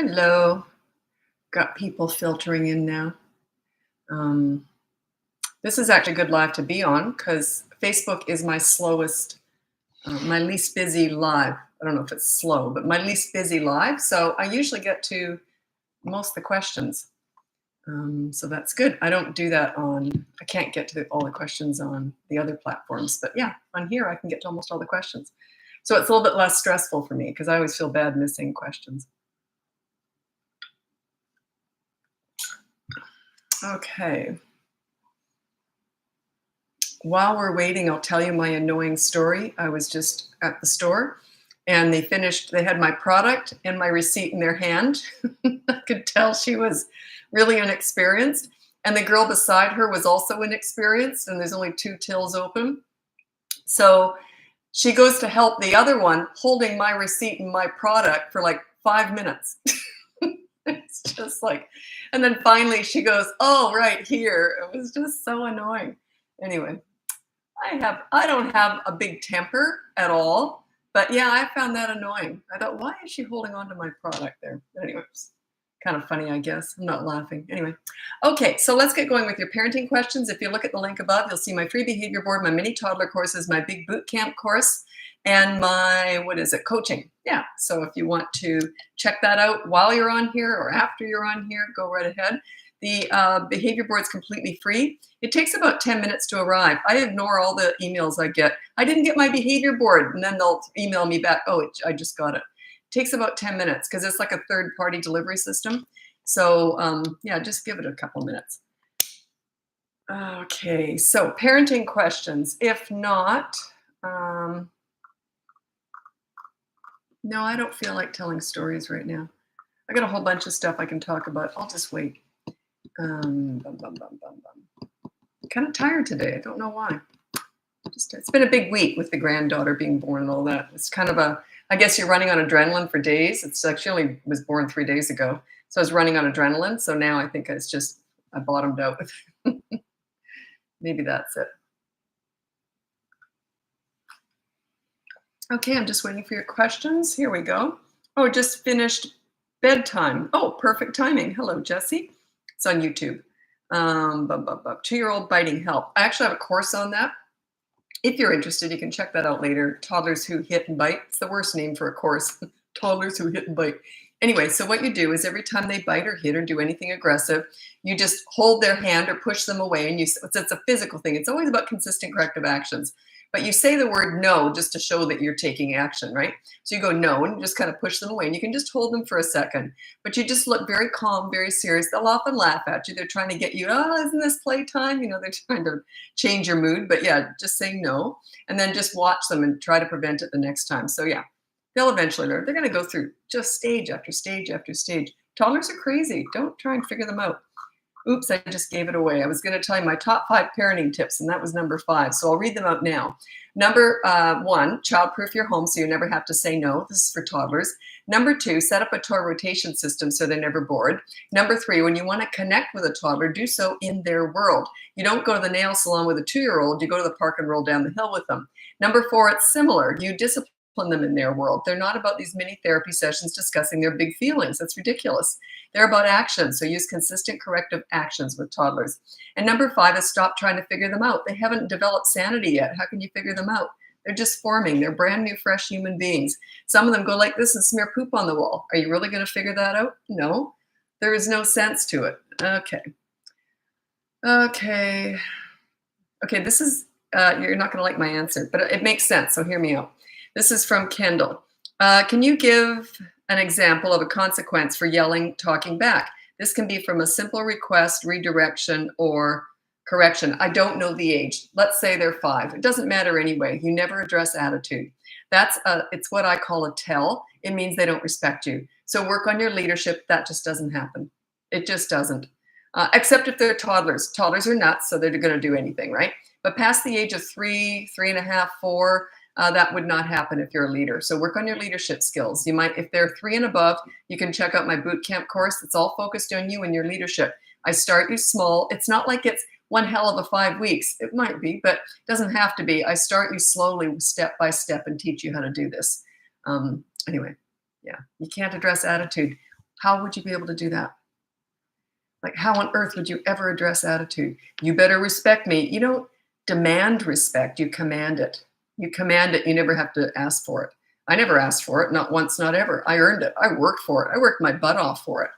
Hello. Got people filtering in now. Um, this is actually a good live to be on because Facebook is my slowest, my least busy live. I don't know if it's slow, but my least busy live. So I usually get to most of the questions. So that's good. I don't do that I can't get to all the questions on the other platforms. But yeah, on here I can get to almost all the questions. So it's a little bit less stressful for me because I always feel bad missing questions. Okay. While we're waiting, I'll tell you my annoying story. I was just at the store and they had my product and my receipt in their hand. I could tell she was really inexperienced. And the girl beside her was also inexperienced, and there's only 2 tills open. So she goes to help the other one holding my receipt and my product for like 5 minutes. It's just like, and then finally she goes, "Oh, right here." It was just so annoying. Anyway, I don't have a big temper at all, but yeah, I found that annoying. I thought, why is she holding on to my product there? But anyway, it's kind of funny, I guess. I'm not laughing. Anyway, okay, so let's get going with your parenting questions. If you look at the link above, you'll see my free behavior board, my mini toddler courses, my big boot camp course, and my, coaching. Yeah, so if you want to check that out while you're on here or after you're on here, go right ahead. The behavior board is completely free. It takes about 10 minutes to arrive. I ignore all the emails I get. I didn't get my behavior board, and then they'll email me back, "Oh, I just got it." It takes about 10 minutes because it's like a third-party delivery system. So yeah, just give it a couple minutes. Okay, so parenting questions. If not, no, I don't feel like telling stories right now. I got a whole bunch of stuff I can talk about. I'll just wait. Kind of tired today. I don't know why. It's been a big week with the granddaughter being born and all that. It's kind of I guess you're running on adrenaline for days. It's like she only was born 3 days ago. So I was running on adrenaline. So now I think I bottomed out with maybe that's it. Okay, I'm just waiting for your questions. Here we go. Oh, just finished bedtime. Oh, perfect timing. Hello, Jesse. It's on YouTube. 2-year-old biting help. I actually have a course on that. If you're interested, you can check that out later. Toddlers who hit and bite. It's the worst name for a course. Toddlers who hit and bite. Anyway, so what you do is every time they bite or hit or do anything aggressive, you just hold their hand or push them away. And it's a physical thing. It's always about consistent corrective actions. But you say the word no just to show that you're taking action, right? So you go no and just kind of push them away. And you can just hold them for a second. But you just look very calm, very serious. They'll often laugh at you. They're trying to get you, "Oh, isn't this playtime?" You know, they're trying to change your mood. But yeah, just say no. And then just watch them and try to prevent it the next time. So yeah, they'll eventually learn. They're going to go through just stage after stage after stage. Toddlers are crazy. Don't try and figure them out. Oops, I just gave it away. I was going to tell you my top 5 parenting tips, and that was number 5. So I'll read them out now. Number 1, child-proof your home so you never have to say no. This is for toddlers. Number 2, set up a toy rotation system so they're never bored. Number 3, when you want to connect with a toddler, do so in their world. You don't go to the nail salon with a 2-year-old. You go to the park and roll down the hill with them. Number 4, it's similar. You discipline them in their world. They're not about these mini therapy sessions discussing their big feelings. That's ridiculous. They're about action. So use consistent corrective actions with toddlers. And number 5 is stop trying to figure them out. They haven't developed sanity yet. How can you figure them out? They're just forming. They're brand new, fresh human beings. Some of them go like this and smear poop on the wall. Are you really going to figure that out? No. There is no sense to it. Okay, this is, you're not going to like my answer, but it makes sense. So hear me out. This is from Kendall. Can you give an example of a consequence for yelling, talking back? This can be from a simple request, redirection, or correction. I don't know the age. Let's say they're 5. It doesn't matter anyway. You never address attitude. It's what I call a tell. It means they don't respect you. So work on your leadership. That just doesn't happen. It just doesn't. Except if they're toddlers. Toddlers are nuts, so they're going to do anything, right? But past the age of 3, 3.5, 4, that would not happen if you're a leader. So work on your leadership skills. You might, if they're 3 and above, you can check out my boot camp course. It's all focused on you and your leadership. I start you small. It's not like it's one hell of a 5 weeks. It might be, but it doesn't have to be. I start you slowly, step by step, and teach you how to do this. Anyway, yeah, you can't address attitude. How would you be able to do that? Like, how on earth would you ever address attitude? You better respect me. You don't demand respect, you command it. You command it, you never have to ask for it. I never asked for it, not once, not ever. I earned it. I worked for it. I worked my butt off for it.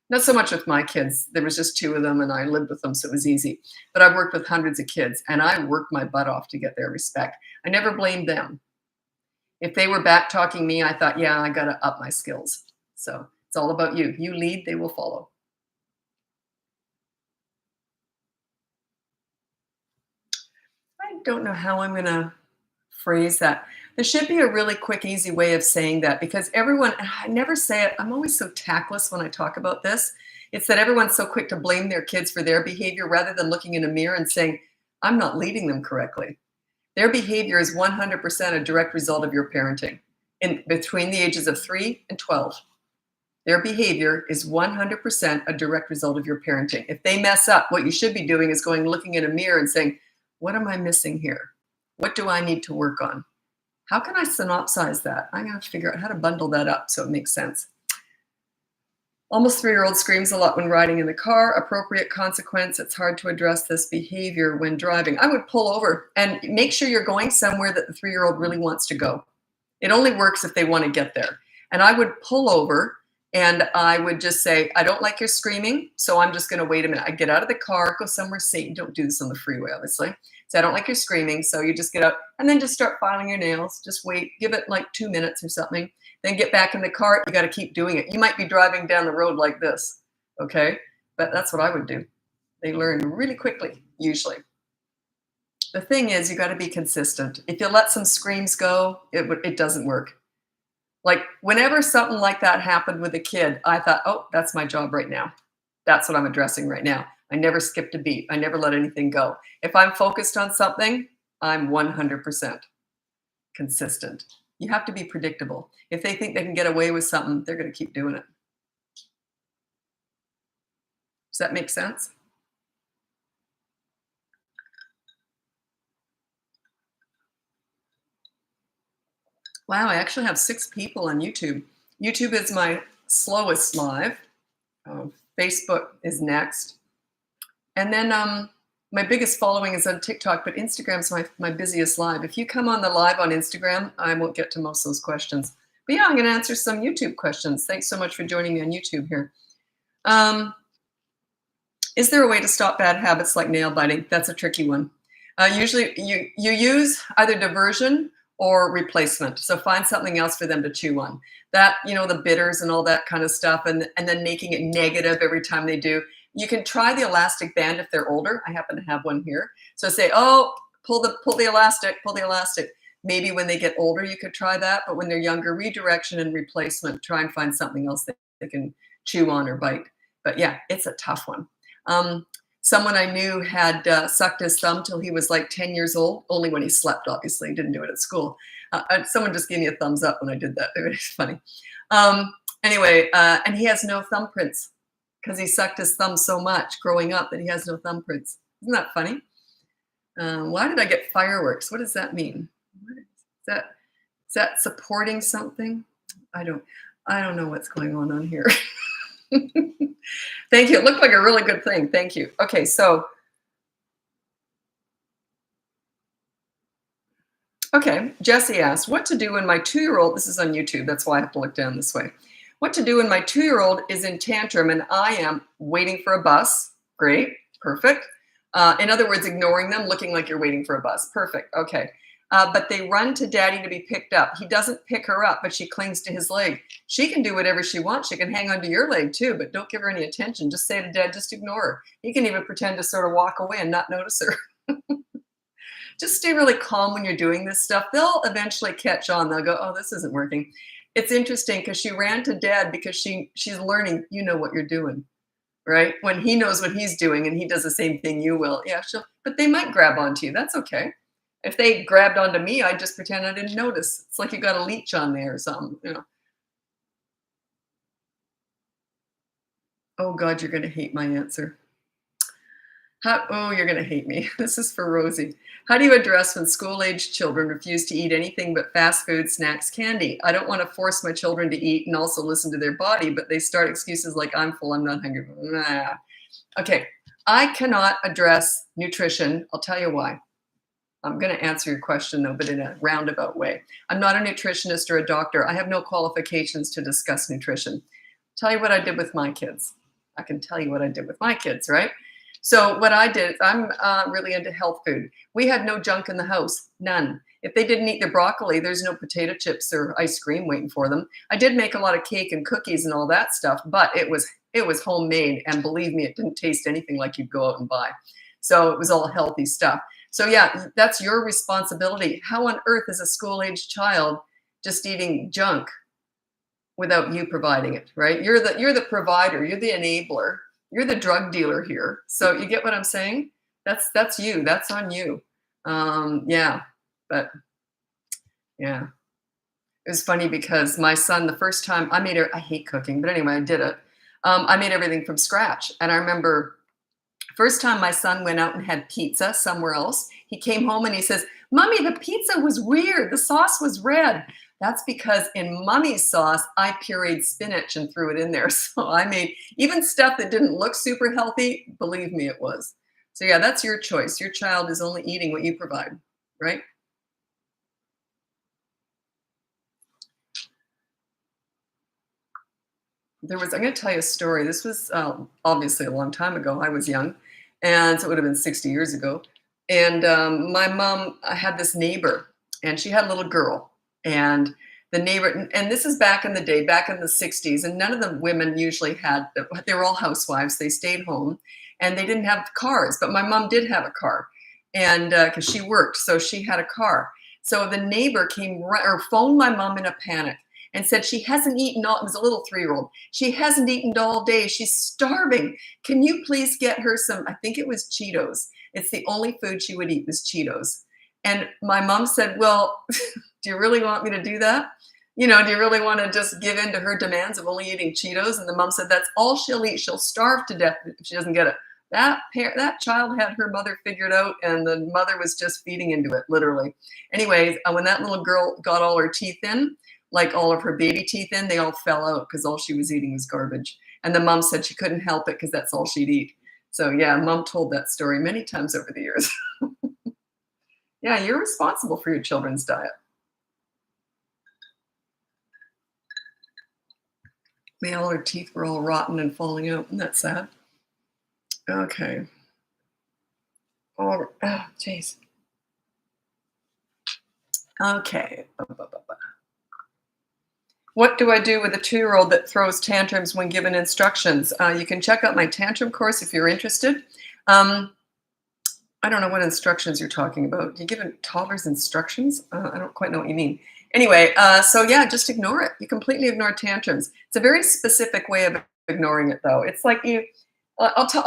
Not so much with my kids. There was just two of them and I lived with them, so it was easy. But I've worked with hundreds of kids and I worked my butt off to get their respect. I never blamed them. If they were back talking me, I thought, yeah, I got to up my skills. So it's all about you. You lead, they will follow. I don't know how I'm going to phrase that. There should be a really quick, easy way of saying that because everyone, I never say it, I'm always so tactless when I talk about this. It's that everyone's so quick to blame their kids for their behavior rather than looking in a mirror and saying, I'm not leading them correctly. Their behavior is 100% a direct result of your parenting in between the ages of 3 and 12. Their behavior is 100% a direct result of your parenting. If they mess up, what you should be doing is going looking in a mirror and saying, what am I missing here? What do I need to work on? How can I synopsize that? I'm going to figure out how to bundle that up so it makes sense. Almost 3-year-old screams a lot when riding in the car. Appropriate consequence. It's hard to address this behavior when driving. I would pull over and make sure you're going somewhere that the 3-year-old really wants to go. It only works if they want to get there. And I would pull over and I would just say, I don't like your screaming, so I'm just going to wait a minute. I get out of the car, go somewhere safe. Don't do this on the freeway, obviously. So I don't like your screaming, so you just get out and then just start filing your nails. Just wait, give it like 2 minutes or something. Then get back in the car. You got to keep doing it. You might be driving down the road like this, okay? But that's what I would do. They learn really quickly, usually. The thing is, you got to be consistent. If you let some screams go, it doesn't work. Like whenever something like that happened with a kid, I thought, oh, that's my job right now. That's what I'm addressing right now. I never skipped a beat. I never let anything go. If I'm focused on something, I'm 100% consistent. You have to be predictable. If they think they can get away with something, they're going to keep doing it. Does that make sense? Wow, I actually have 6 people on YouTube. YouTube is my slowest live. Facebook is next. And then my biggest following is on TikTok, but Instagram's my busiest live. If you come on the live on Instagram, I won't get to most of those questions. But yeah, I'm going to answer some YouTube questions. Thanks so much for joining me on YouTube here. Is there a way to stop bad habits like nail biting? That's a tricky one. Usually you use either diversion or replacement. So find something else for them to chew on. That, the bitters and all that kind of stuff, and then making it negative every time they do. You can try the elastic band if they're older. I happen to have one here. So say, oh, pull the elastic, pull the elastic. Maybe when they get older, you could try that. But when they're younger, redirection and replacement, try and find something else that they can chew on or bite. But yeah, it's a tough one. Someone I knew had sucked his thumb till he was like 10 years old, only when he slept, obviously. He didn't do it at school. Someone just gave me a thumbs up when I did that. It was funny. Anyway, and he has no thumbprints because he sucked his thumb so much growing up that he has no thumbprints. Isn't that funny? Why did I get fireworks? What does that mean? Is that supporting something? I don't know what's going on here. Thank you. It looked like a really good thing. Thank you. Okay, so Jesse asked, what to do when my 2-year-old, this is on YouTube, that's why I have to look down this way. What to do when my 2-year-old is in tantrum and I am waiting for a bus? Great, perfect. In other words, ignoring them, looking like you're waiting for a bus. Perfect, okay. But they run to daddy to be picked up. He doesn't pick her up, but she clings to his leg. She can do whatever she wants. She can hang onto your leg too, but don't give her any attention. Just say to dad, just ignore her. He can even pretend to sort of walk away and not notice her. Just stay really calm when you're doing this stuff. They'll eventually catch on. They'll go, oh, this isn't working. It's interesting because she ran to dad because she's learning, you know what you're doing, right? When he knows what he's doing and he does the same thing you will. Yeah, but they might grab onto you. That's okay. If they grabbed onto me, I'd just pretend I didn't notice. It's like you got a leech on there or something, Oh God, you're going to hate my answer. Oh, you're going to hate me. This is for Rosie. How do you address when school-aged children refuse to eat anything but fast food, snacks, candy? I don't want to force my children to eat and also listen to their body, but they start excuses like, I'm full, I'm not hungry. Nah. Okay, I cannot address nutrition. I'll tell you why. I'm going to answer your question, though, but in a roundabout way. I'm not a nutritionist or a doctor. I have no qualifications to discuss nutrition. Tell you what I did with my kids. I can tell you what I did with my kids, right? So what I did, I'm really into health food. We had no junk in the house, none. If they didn't eat their broccoli, there's no potato chips or ice cream waiting for them. I did make a lot of cake and cookies and all that stuff, but it was homemade, and believe me, it didn't taste anything like you'd go out and buy. So it was all healthy stuff. So yeah, that's your responsibility. How on earth is a school-aged child just eating junk without you providing it, right? You're the provider, you're the enabler, you're the drug dealer here. So you get what I'm saying? That's you. That's on you. Yeah, but yeah, it was funny because my son, the first time I made it, I hate cooking, but anyway, I did it. I made everything from scratch, and I remember first time my son went out and had pizza somewhere else, he came home and he says, Mommy, the pizza was weird. The sauce was red. That's because in Mummy's sauce, I pureed spinach and threw it in there. So I made even stuff that didn't look super healthy. Believe me, it was. So yeah, that's your choice. Your child is only eating what you provide, right? I'm going to tell you a story. This was obviously a long time ago. I was young, and so it would have been 60 years ago. And my mom had this neighbor, and she had a little girl. And the neighbor, and this is back in the day, back in the 60s, and none of the women usually had, they were all housewives. They stayed home, and they didn't have cars. But my mom did have a car, and because she worked, so she had a car. So the neighbor came or phoned my mom in a panic and said she hasn't eaten all, it was a little 3-year-old, she hasn't eaten all day, she's starving, can you please get her some, I think it was Cheetos. It's the only food she would eat was Cheetos. And my mom said, well, do you really want me to do that? You know, do you really want to just give in to her demands of only eating Cheetos? And the mom said, that's all she'll eat, she'll starve to death if she doesn't get it. That child had her mother figured out, and the mother was just feeding into it, literally. Anyways, when that little girl got all her teeth in, like all of her baby teeth in, they all fell out because all she was eating was garbage. And the mom said she couldn't help it because that's all she'd eat. So yeah, mom told that story many times over the years. Yeah, you're responsible for your children's diet. All her teeth were all rotten and falling out. Isn't that sad? Okay. Oh, jeez. Okay. What do I do with a 2-year-old that throws tantrums when given instructions? You can check out my tantrum course if you're interested. I don't know what instructions you're talking about. You're giving toddlers instructions? I don't quite know what you mean. Anyway, so yeah, just ignore it. You completely ignore tantrums. It's a very specific way of ignoring it, though. It's like I'll tell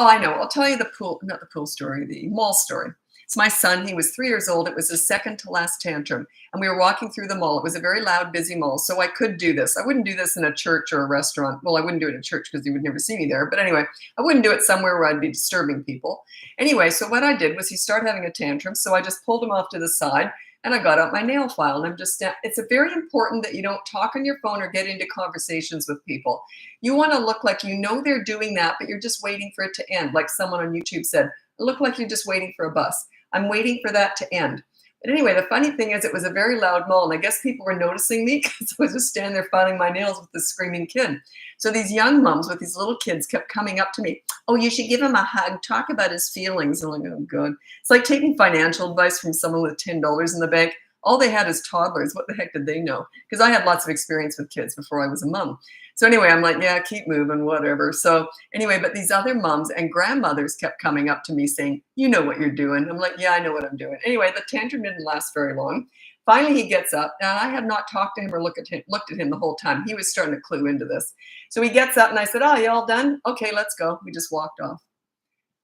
you not the pool story, the mall story. It's my son. He was 3 years old. It was his second to last tantrum. And we were walking through the mall. It was a very loud, busy mall. So I could do this. I wouldn't do this in a church or a restaurant. Well, I wouldn't do it in a church because he would never see me there. But anyway, I wouldn't do it somewhere where I'd be disturbing people. Anyway, so what I did was he started having a tantrum. So I just pulled him off to the side and I got out my nail file. And it's very important that you don't talk on your phone or get into conversations with people. You want to look like you know they're doing that, but you're just waiting for it to end. Like someone on YouTube said, look like you're just waiting for a bus. I'm waiting for that to end. But anyway, the funny thing is it was a very loud mall, and I guess people were noticing me because I was just standing there filing my nails with this screaming kid. So these young moms with these little kids kept coming up to me. Oh, you should give him a hug. Talk about his feelings. I'm like, oh, God. It's like taking financial advice from someone with $10 in the bank. All they had is toddlers. What the heck did they know? Because I had lots of experience with kids before I was a mom. So anyway, I'm like, yeah, keep moving, whatever. So anyway, but these other moms and grandmothers kept coming up to me saying, you know what you're doing. I'm like, yeah, I know what I'm doing. Anyway, the tantrum didn't last very long. Finally, he gets up, and I had not talked to him or looked at him the whole time. He was starting to clue into this. So he gets up, and I said, oh, you all done? Okay, let's go. We just walked off.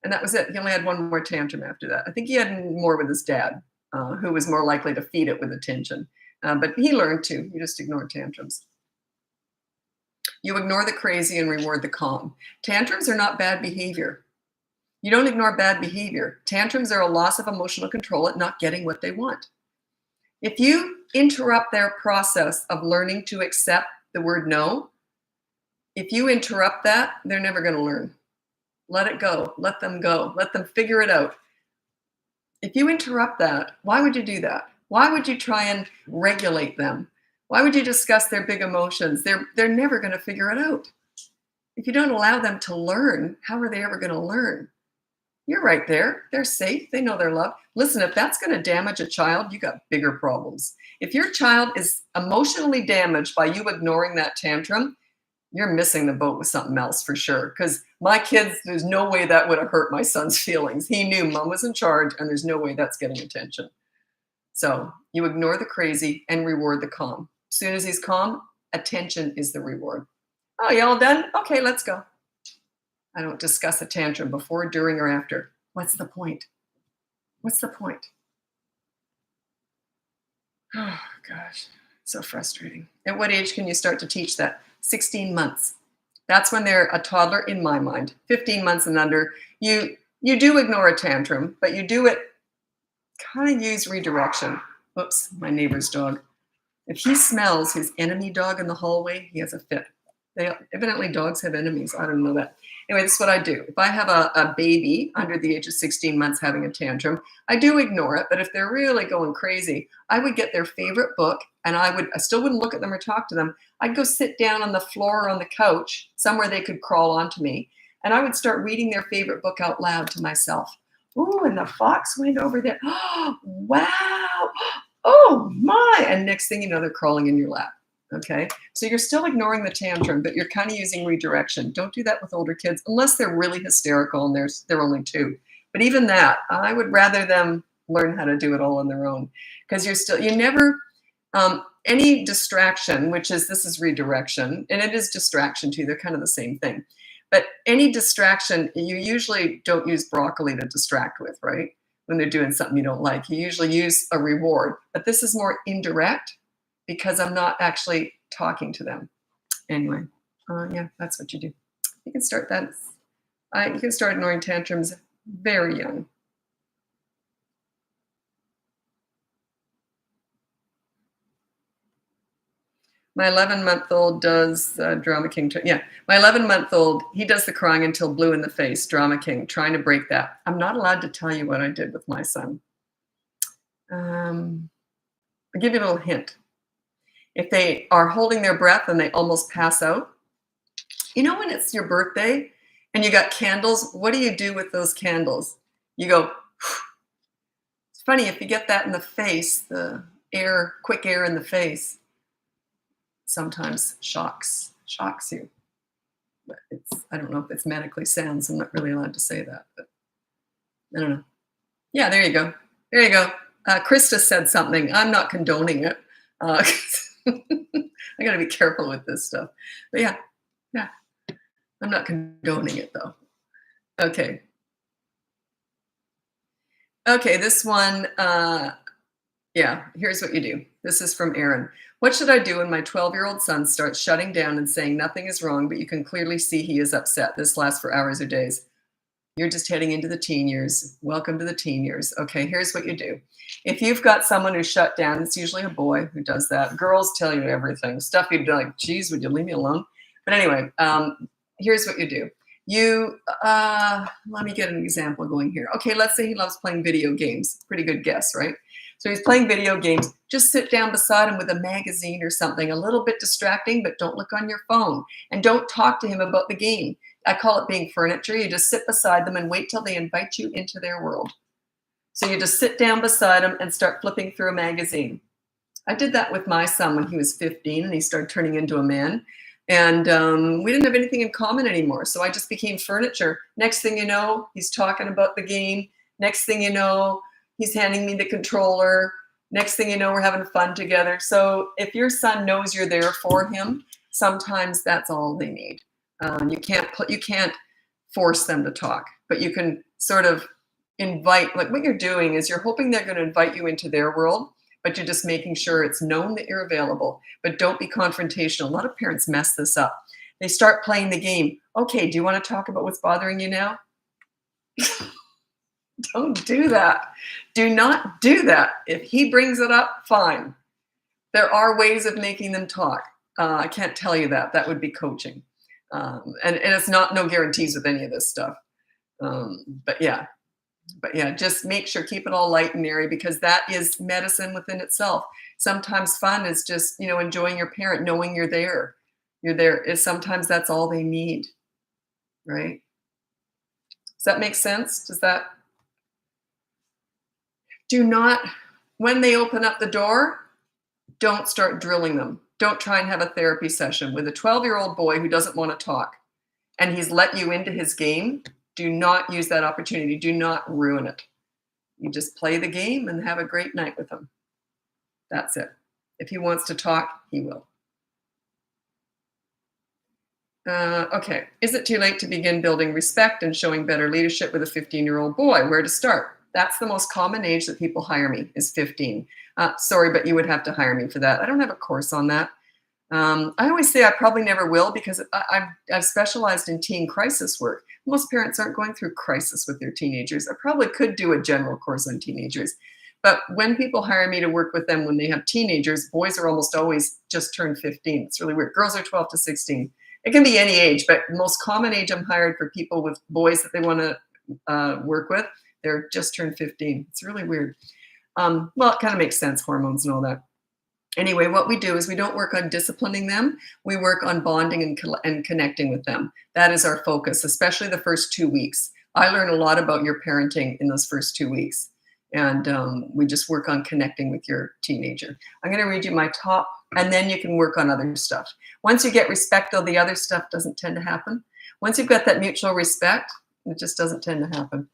And that was it. He only had one more tantrum after that. I think he had more with his dad, who was more likely to feed it with attention. But he learned too. You just ignore tantrums. You ignore the crazy and reward the calm. Tantrums are not bad behavior. You don't ignore bad behavior. Tantrums are a loss of emotional control at not getting what they want. If you interrupt their process of learning to accept the word no, if you interrupt that, they're never going to learn. Let it go. Let them go. Let them figure it out. If you interrupt that, why would you do that? Why would you try and regulate them? Why would you discuss their big emotions? They're never going to figure it out. If you don't allow them to learn, how are they ever going to learn? You're right there. They're safe. They know they're loved. Listen, if that's going to damage a child, you got bigger problems. If your child is emotionally damaged by you ignoring that tantrum, you're missing the boat with something else for sure. Because my kids, there's no way that would have hurt my son's feelings. He knew mom was in charge, and there's no way that's getting attention. So you ignore the crazy and reward the calm. As soon as he's calm, attention is the reward. Oh, you all done? Okay, let's go. I don't discuss a tantrum before, during, or after. What's the point? What's the point? Oh, gosh, so frustrating. At what age can you start to teach that? 16 months. That's when they're a toddler in my mind. 15 months and under. You do ignore a tantrum, but you do it, kind of use redirection. Oops, my neighbor's dog. If he smells his enemy dog in the hallway, he has a fit. Evidently dogs have enemies. I don't know that. Anyway, this is what I do. If I have a baby under the age of 16 months having a tantrum, I do ignore it. But if they're really going crazy, I would get their favorite book, and I still wouldn't look at them or talk to them. I'd go sit down on the floor or on the couch, somewhere they could crawl onto me, and I would start reading their favorite book out loud to myself. Ooh, and the fox went over there. Oh, wow. Oh, my. And next thing you know, they're crawling in your lap. Okay, so you're still ignoring the tantrum, but you're kind of using redirection. Don't do that with older kids unless they're really hysterical and they're only 2. But even that, I would rather them learn how to do it all on their own, because you never, any distraction, this is redirection, and it is distraction too. They're kind of the same thing. But any distraction, you usually don't use broccoli to distract with, right? When they're doing something you don't like, you usually use a reward. But this is more indirect, because I'm not actually talking to them. Anyway, yeah, that's what you do. You can start that. You can start ignoring tantrums very young. My 11-month-old does Drama King. Yeah, my 11-month-old, he does the crying until blue in the face, Drama King, trying to break that. I'm not allowed to tell you what I did with my son. I'll give you a little hint. If they are holding their breath and they almost pass out, you know when it's your birthday and you got candles, what do you do with those candles? You go, it's funny, if you get that in the face, the air, quick air in the face, sometimes shocks you. But I don't know if it's medically sound, so I'm not really allowed to say that, but I don't know. Yeah, there you go. There you go. Krista said something. I'm not condoning it. I got to be careful with this stuff. But yeah, I'm not condoning it though. Okay, this one, yeah, here's what you do. This is from Aaron. What should I do when my 12-year-old son starts shutting down and saying nothing is wrong, but you can clearly see he is upset? This lasts for hours or days. You're just heading into the teen years. Welcome to the teen years. Okay, here's what you do. If you've got someone who's shut down, it's usually a boy who does that. Girls tell you everything. Stuff you'd be like, geez, would you leave me alone? But anyway, here's what you do. Let me get an example going here. Okay, let's say he loves playing video games. Pretty good guess, right? So he's playing video games. Just sit down beside him with a magazine or something, a little bit distracting, but don't look on your phone. And don't talk to him about the game. I call it being furniture. You just sit beside them and wait till they invite you into their world. So you just sit down beside him and start flipping through a magazine. I did that with my son when he was 15 and he started turning into a man. And we didn't have anything in common anymore. So I just became furniture. Next thing you know, he's talking about the game. Next thing you know, he's handing me the controller. Next thing you know, we're having fun together. So if your son knows you're there for him, sometimes that's all they need. You can't force them to talk, but you can sort of invite, like what you're doing is you're hoping they're going to invite you into their world, but you're just making sure it's known that you're available, but don't be confrontational. A lot of parents mess this up. They start playing the game. Okay, do you want to talk about what's bothering you now? Don't do that. Do not do that. If he brings it up, fine. There are ways of making them talk. I can't tell you that. That would be coaching. And it's not no guarantees with any of this stuff. But yeah, just make sure, keep it all light and airy, because that is medicine within itself. Sometimes fun is just, enjoying your parent, knowing you're there. You're there is sometimes that's all they need, right? Does that make sense? Do not, when they open up the door, don't start drilling them. Don't try and have a therapy session with a 12-year-old boy who doesn't want to talk and he's let you into his game. Do not use that opportunity. Do not ruin it. You just play the game and have a great night with him. That's it. If he wants to talk, he will. Okay. Is it too late to begin building respect and showing better leadership with a 15-year-old boy? Where to start? That's the most common age that people hire me, is 15. Sorry, but you would have to hire me for that. I don't have a course on that. I always say I probably never will, because I've specialized in teen crisis work. Most parents aren't going through crisis with their teenagers. I probably could do a general course on teenagers. But when people hire me to work with them when they have teenagers, boys are almost always just turned 15. It's really weird. Girls are 12 to 16. It can be any age, but the most common age I'm hired for people with boys that they want to work with, they're just turned 15. It's really weird. Well, it kind of makes sense, hormones and all that. Anyway, what we do is we don't work on disciplining them. We work on bonding and connecting with them. That is our focus, especially the first 2 weeks. I learn a lot about your parenting in those first 2 weeks. And we just work on connecting with your teenager. I'm going to read you my top, and then you can work on other stuff. Once you get respect, though, the other stuff doesn't tend to happen. Once you've got that mutual respect, it just doesn't tend to happen.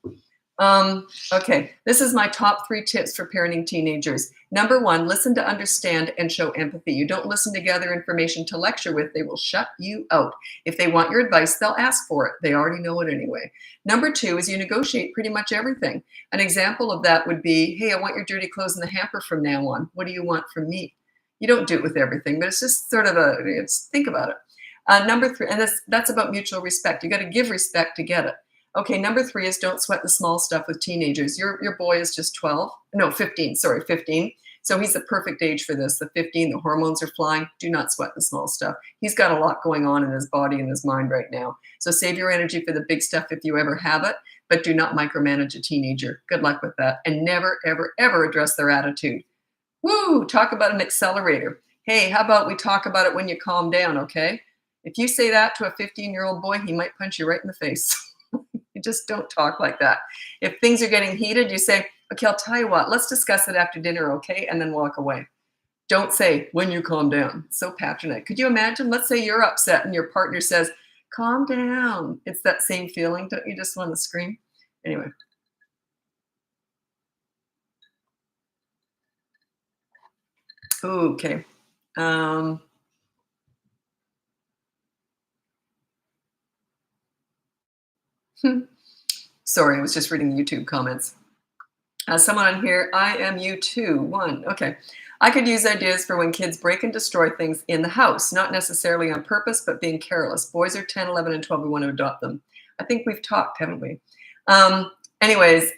Okay, this is my top 3 tips for parenting teenagers. Number 1, listen to understand and show empathy. You don't listen to gather information to lecture with. They will shut you out. If they want your advice, they'll ask for it. They already know it anyway. Number 2 is you negotiate pretty much everything. An example of that would be, hey, I want your dirty clothes in the hamper from now on. What do you want from me? You don't do it with everything, but it's just sort of think about it. Number 3, and that's about mutual respect. You got to give respect to get it. Okay, number 3 is don't sweat the small stuff with teenagers. Your boy is just 15. So he's the perfect age for this. The 15, the hormones are flying. Do not sweat the small stuff. He's got a lot going on in his body and his mind right now. So save your energy for the big stuff if you ever have it, but do not micromanage a teenager. Good luck with that. And never, ever, ever address their attitude. Woo, talk about an accelerator. Hey, how about we talk about it when you calm down, okay? If you say that to a 15-year-old boy, he might punch you right in the face. You just don't talk like that. If things are getting heated, you say, okay, I'll tell you what, let's discuss it after dinner, okay? And then walk away. Don't say, when you calm down. It's so passionate. Could you imagine? Let's say you're upset and your partner says, calm down. It's that same feeling. Don't you just want to scream? Anyway. Okay. Sorry, I was just reading the YouTube comments. Someone on here, I am you too. 1. Okay. I could use ideas for when kids break and destroy things in the house, not necessarily on purpose, but being careless. Boys are 10, 11, and 12. We want to adopt them. I think we've talked, haven't we? Anyways,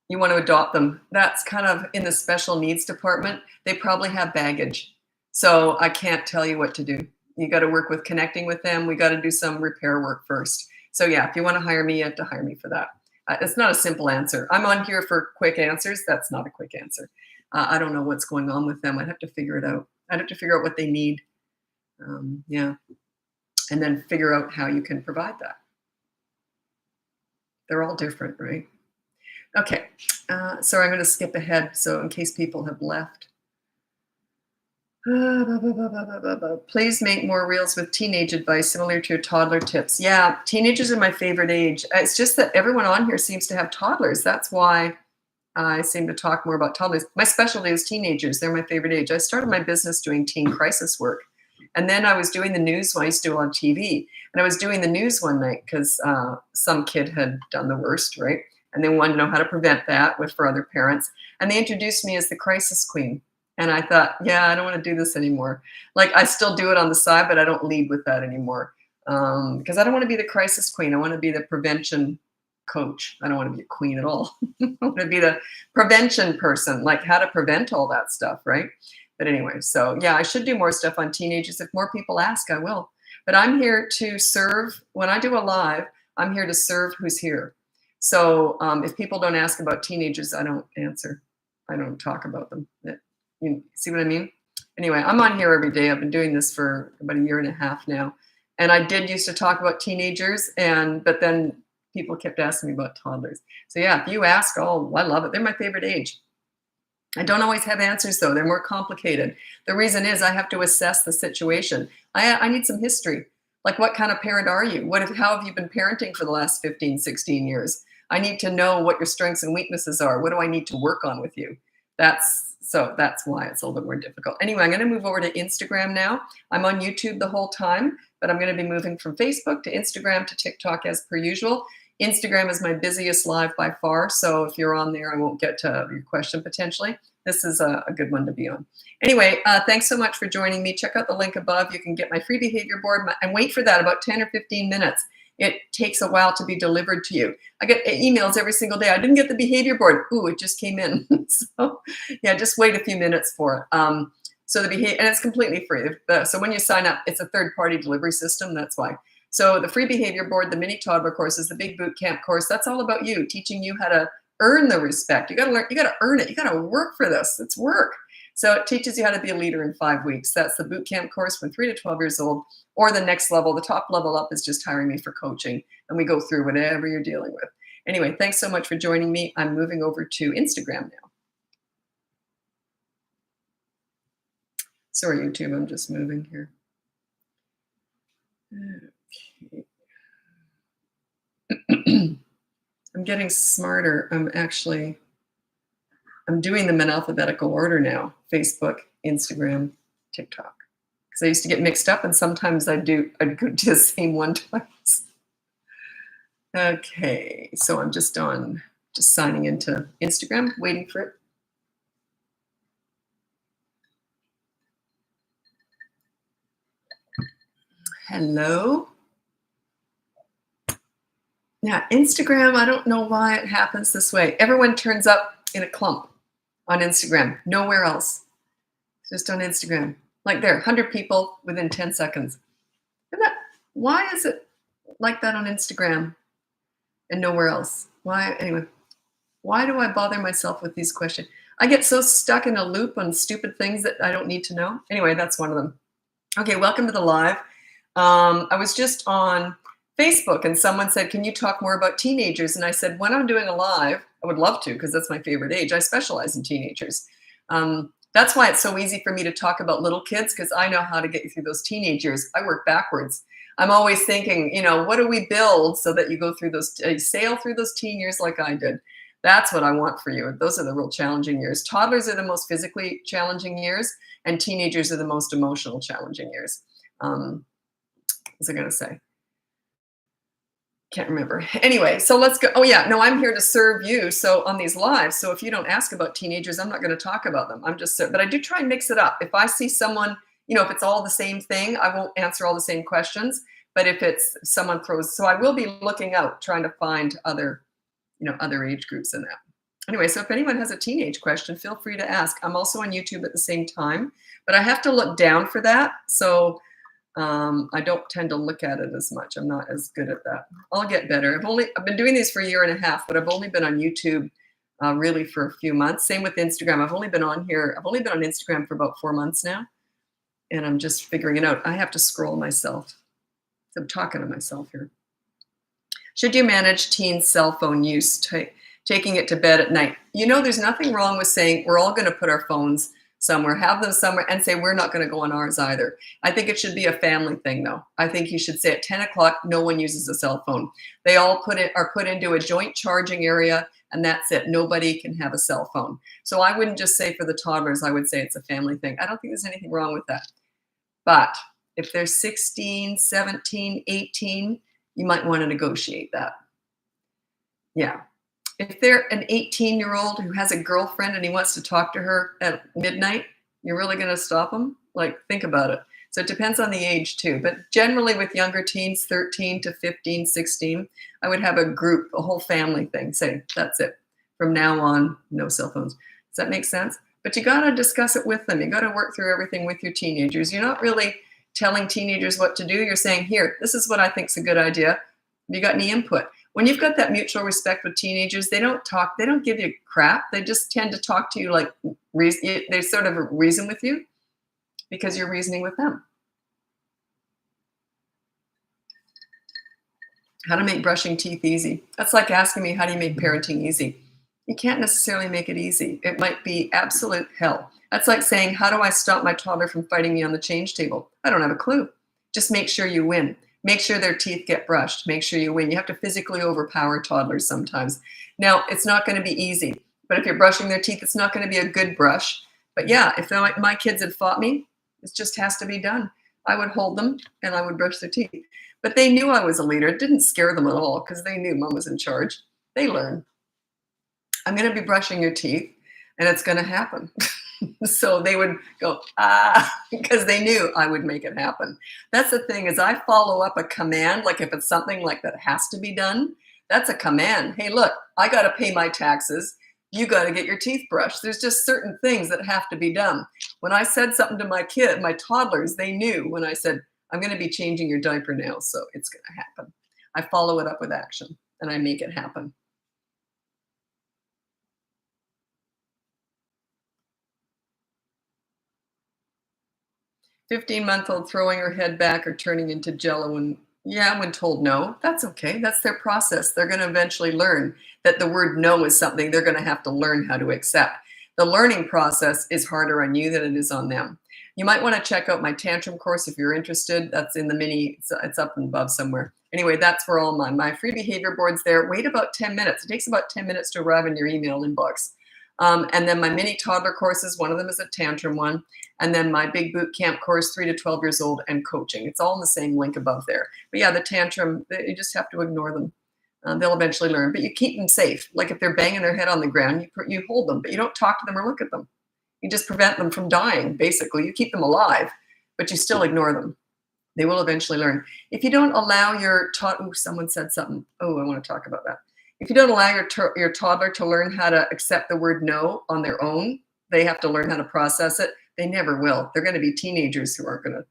you want to adopt them. That's kind of in the special needs department. They probably have baggage. So I can't tell you what to do. You got to work with connecting with them. We got to do some repair work first. So yeah, if you want to hire me, you have to hire me for that. It's not a simple answer. I'm on here for quick answers. That's not a quick answer. I don't know what's going on with them. I'd have to figure it out. I'd have to figure out what they need. Yeah. And then figure out how you can provide that. They're all different, right? Okay. Sorry, I'm going to skip ahead. So in case people have left. Please make more reels with teenage advice similar to your toddler tips. Yeah, teenagers are my favorite age. It's just that everyone on here seems to have toddlers. That's why I seem to talk more about toddlers. My specialty is teenagers. They're my favorite age. I started my business doing teen crisis work. And then I was doing the news when I used to do it on TV. And I was doing the news one night because some kid had done the worst, right? And they wanted to know how to prevent that for other parents. And they introduced me as the crisis queen. And I thought, yeah, I don't want to do this anymore. Like, I still do it on the side, but I don't lead with that anymore because I don't want to be the crisis queen. I want to be the prevention coach. I don't want to be a queen at all. I want to be the prevention person, like how to prevent all that stuff, right? But anyway, so yeah, I should do more stuff on teenagers. If more people ask, I will. But I'm here to serve. When I do a live, I'm here to serve who's here. So if people don't ask about teenagers, I don't answer. I don't talk about them. You see what I mean? Anyway, I'm on here every day. I've been doing this for about a year and a half now. And I did used to talk about teenagers, but then people kept asking me about toddlers. So yeah, if you ask, oh, I love it. They're my favorite age. I don't always have answers though. They're more complicated. The reason is I have to assess the situation. I need some history. Like, what kind of parent are you? How have you been parenting for the last 15, 16 years? I need to know what your strengths and weaknesses are. What do I need to work on with you? That's why it's a little bit more difficult. Anyway, I'm going to move over to Instagram now. I'm on YouTube the whole time, but I'm going to be moving from Facebook to Instagram to TikTok as per usual. Instagram is my busiest live by far, so if you're on there, I won't get to your question potentially. This is a good one to be on. Anyway, thanks so much for joining me. Check out the link above. You can get my free behavior board and wait for that about 10 or 15 minutes. It takes a while to be delivered to you. I get emails every single day. I didn't get the behavior board. Ooh, it just came in. So yeah, just wait a few minutes for it. So the behavior, and it's completely free. So when you sign up, it's a third-party delivery system. That's why. So the free behavior board, the mini toddler courses, the big boot camp course, that's all about you, teaching you how to earn the respect. You got to learn, you got to earn it. You got to work for this. It's work. So it teaches you how to be a leader in 5 weeks. That's the boot camp course from 3 to 12 years old, or the next level. The top level up is just hiring me for coaching, and we go through whatever you're dealing with. Anyway, thanks so much for joining me. I'm moving over to Instagram now. Sorry, YouTube, I'm just moving here. Okay. I'm getting smarter. I'm doing them in alphabetical order now. Facebook, Instagram, TikTok. Because I used to get mixed up, and sometimes I'd go do the same one twice. Okay, so I'm just signing into Instagram, waiting for it. Hello. Now, Instagram, I don't know why it happens this way. Everyone turns up in a clump on Instagram, nowhere else. Just on Instagram. Like there, 100 people within 10 seconds. Why is it like that on Instagram and nowhere else? Why, anyway, why do I bother myself with these questions? I get so stuck in a loop on stupid things that I don't need to know. Anyway, that's one of them. Okay, welcome to the live. I was just on Facebook and someone said, can you talk more about teenagers? And I said, when I'm doing a live, I would love to, because that's my favorite age. I specialize in teenagers. That's why it's so easy for me to talk about little kids, because I know how to get you through those teenagers. I work backwards. I'm always thinking, what do we build so that you go through sail through those teen years like I did. That's what I want for you. Those are the real challenging years. Toddlers are the most physically challenging years, and teenagers are the most emotional challenging years. What was I going to say? Can't remember. Anyway, so let's go. Oh yeah, no, I'm here to serve you. So on these lives, so if you don't ask about teenagers, I'm not going to talk about them. But I do try and mix it up. If I see someone, if it's all the same thing, I won't answer all the same questions. But if it's someone so I will be looking out, trying to find other age groups in that. Anyway, so if anyone has a teenage question, feel free to ask. I'm also on YouTube at the same time, but I have to look down for that. So I don't tend to look at it as much. I'm not as good at that. I'll get better. I've been doing these for a year and a half, but I've only been on YouTube really for a few months. Same with Instagram. I've only been on Instagram for about 4 months now, and I'm just figuring it out. I have to scroll myself. So I'm talking to myself here. Should you manage teen cell phone use, taking it to bed at night? There's nothing wrong with saying we're all going to put our phones somewhere, have them somewhere, and say we're not going to go on ours either. I think it should be a family thing, though. I think you should say at 10 o'clock, no one uses a cell phone. They all are put into a joint charging area, and that's it. Nobody can have a cell phone. So I wouldn't just say for the toddlers, I would say it's a family thing. I don't think there's anything wrong with that. But if they're 16, 17, 18, you might want to negotiate that. Yeah. If they're an 18-year-old who has a girlfriend and he wants to talk to her at midnight, you're really going to stop him? Like, think about it. So it depends on the age too. But generally with younger teens, 13 to 15, 16, I would have a group, a whole family thing. Say, that's it. From now on, no cell phones. Does that make sense? But you got to discuss it with them. You got to work through everything with your teenagers. You're not really telling teenagers what to do. You're saying, here, this is what I think is a good idea. Have you got any input? When you've got that mutual respect with teenagers, they don't talk, they don't give you crap. They just tend to talk to you like they sort of reason with you because you're reasoning with them. How to make brushing teeth easy. That's like asking me, how do you make parenting easy? You can't necessarily make it easy. It might be absolute hell. That's like saying, how do I stop my toddler from fighting me on the change table? I don't have a clue. Just make sure you win. Make sure their teeth get brushed. Make sure you win. You have to physically overpower toddlers sometimes. Now, it's not going to be easy, but if you're brushing their teeth, it's not going to be a good brush. But yeah, if my kids had fought me, it just has to be done. I would hold them and I would brush their teeth. But they knew I was a leader. It didn't scare them at all because they knew mom was in charge. They learn. I'm going to be brushing your teeth and it's going to happen. So they would go, because they knew I would make it happen. That's the thing is I follow up a command. Like if it's something like that has to be done, that's a command. Hey, look, I got to pay my taxes. You got to get your teeth brushed. There's just certain things that have to be done. When I said something to my toddlers, they knew when I said, I'm going to be changing your diaper now. So it's going to happen. I follow it up with action and I make it happen. 15-month-old throwing her head back or turning into jello when told no, that's okay. That's their process. They're going to eventually learn that the word no is something they're going to have to learn how to accept. The learning process is harder on you than it is on them. You might want to check out my tantrum course if you're interested. That's in the mini, it's up and above somewhere. Anyway, that's for all my free behavior boards there. Wait about 10 minutes. It takes about 10 minutes to arrive in your email inbox. And then my mini toddler courses, one of them is a tantrum one. And then my big boot camp course, 3 to 12 years old, and coaching. It's all in the same link above there. But yeah, the tantrum, you just have to ignore them. They'll eventually learn, but you keep them safe. Like if they're banging their head on the ground, you hold them, but you don't talk to them or look at them. You just prevent them from dying, basically. You keep them alive, but you still ignore them. They will eventually learn. If you don't allow your someone said something. Oh, I want to talk about that. If you don't allow your toddler to learn how to accept the word no on their own, they have to learn how to process it. They never will. They're going to be teenagers who aren't going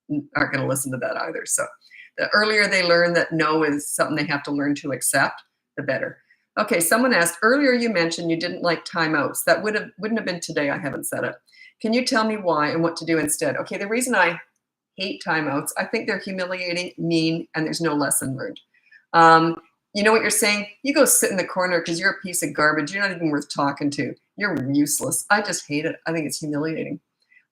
to listen to that either. So the earlier they learn that no is something they have to learn to accept, the better. Okay, someone asked, earlier you mentioned you didn't like timeouts. That wouldn't have been today. I haven't said it. Can you tell me why and what to do instead? Okay, the reason I hate timeouts, I think they're humiliating, mean, and there's no lesson learned. You know what you're saying? You go sit in the corner because you're a piece of garbage. You're not even worth talking to. You're useless. I just hate it. I think it's humiliating.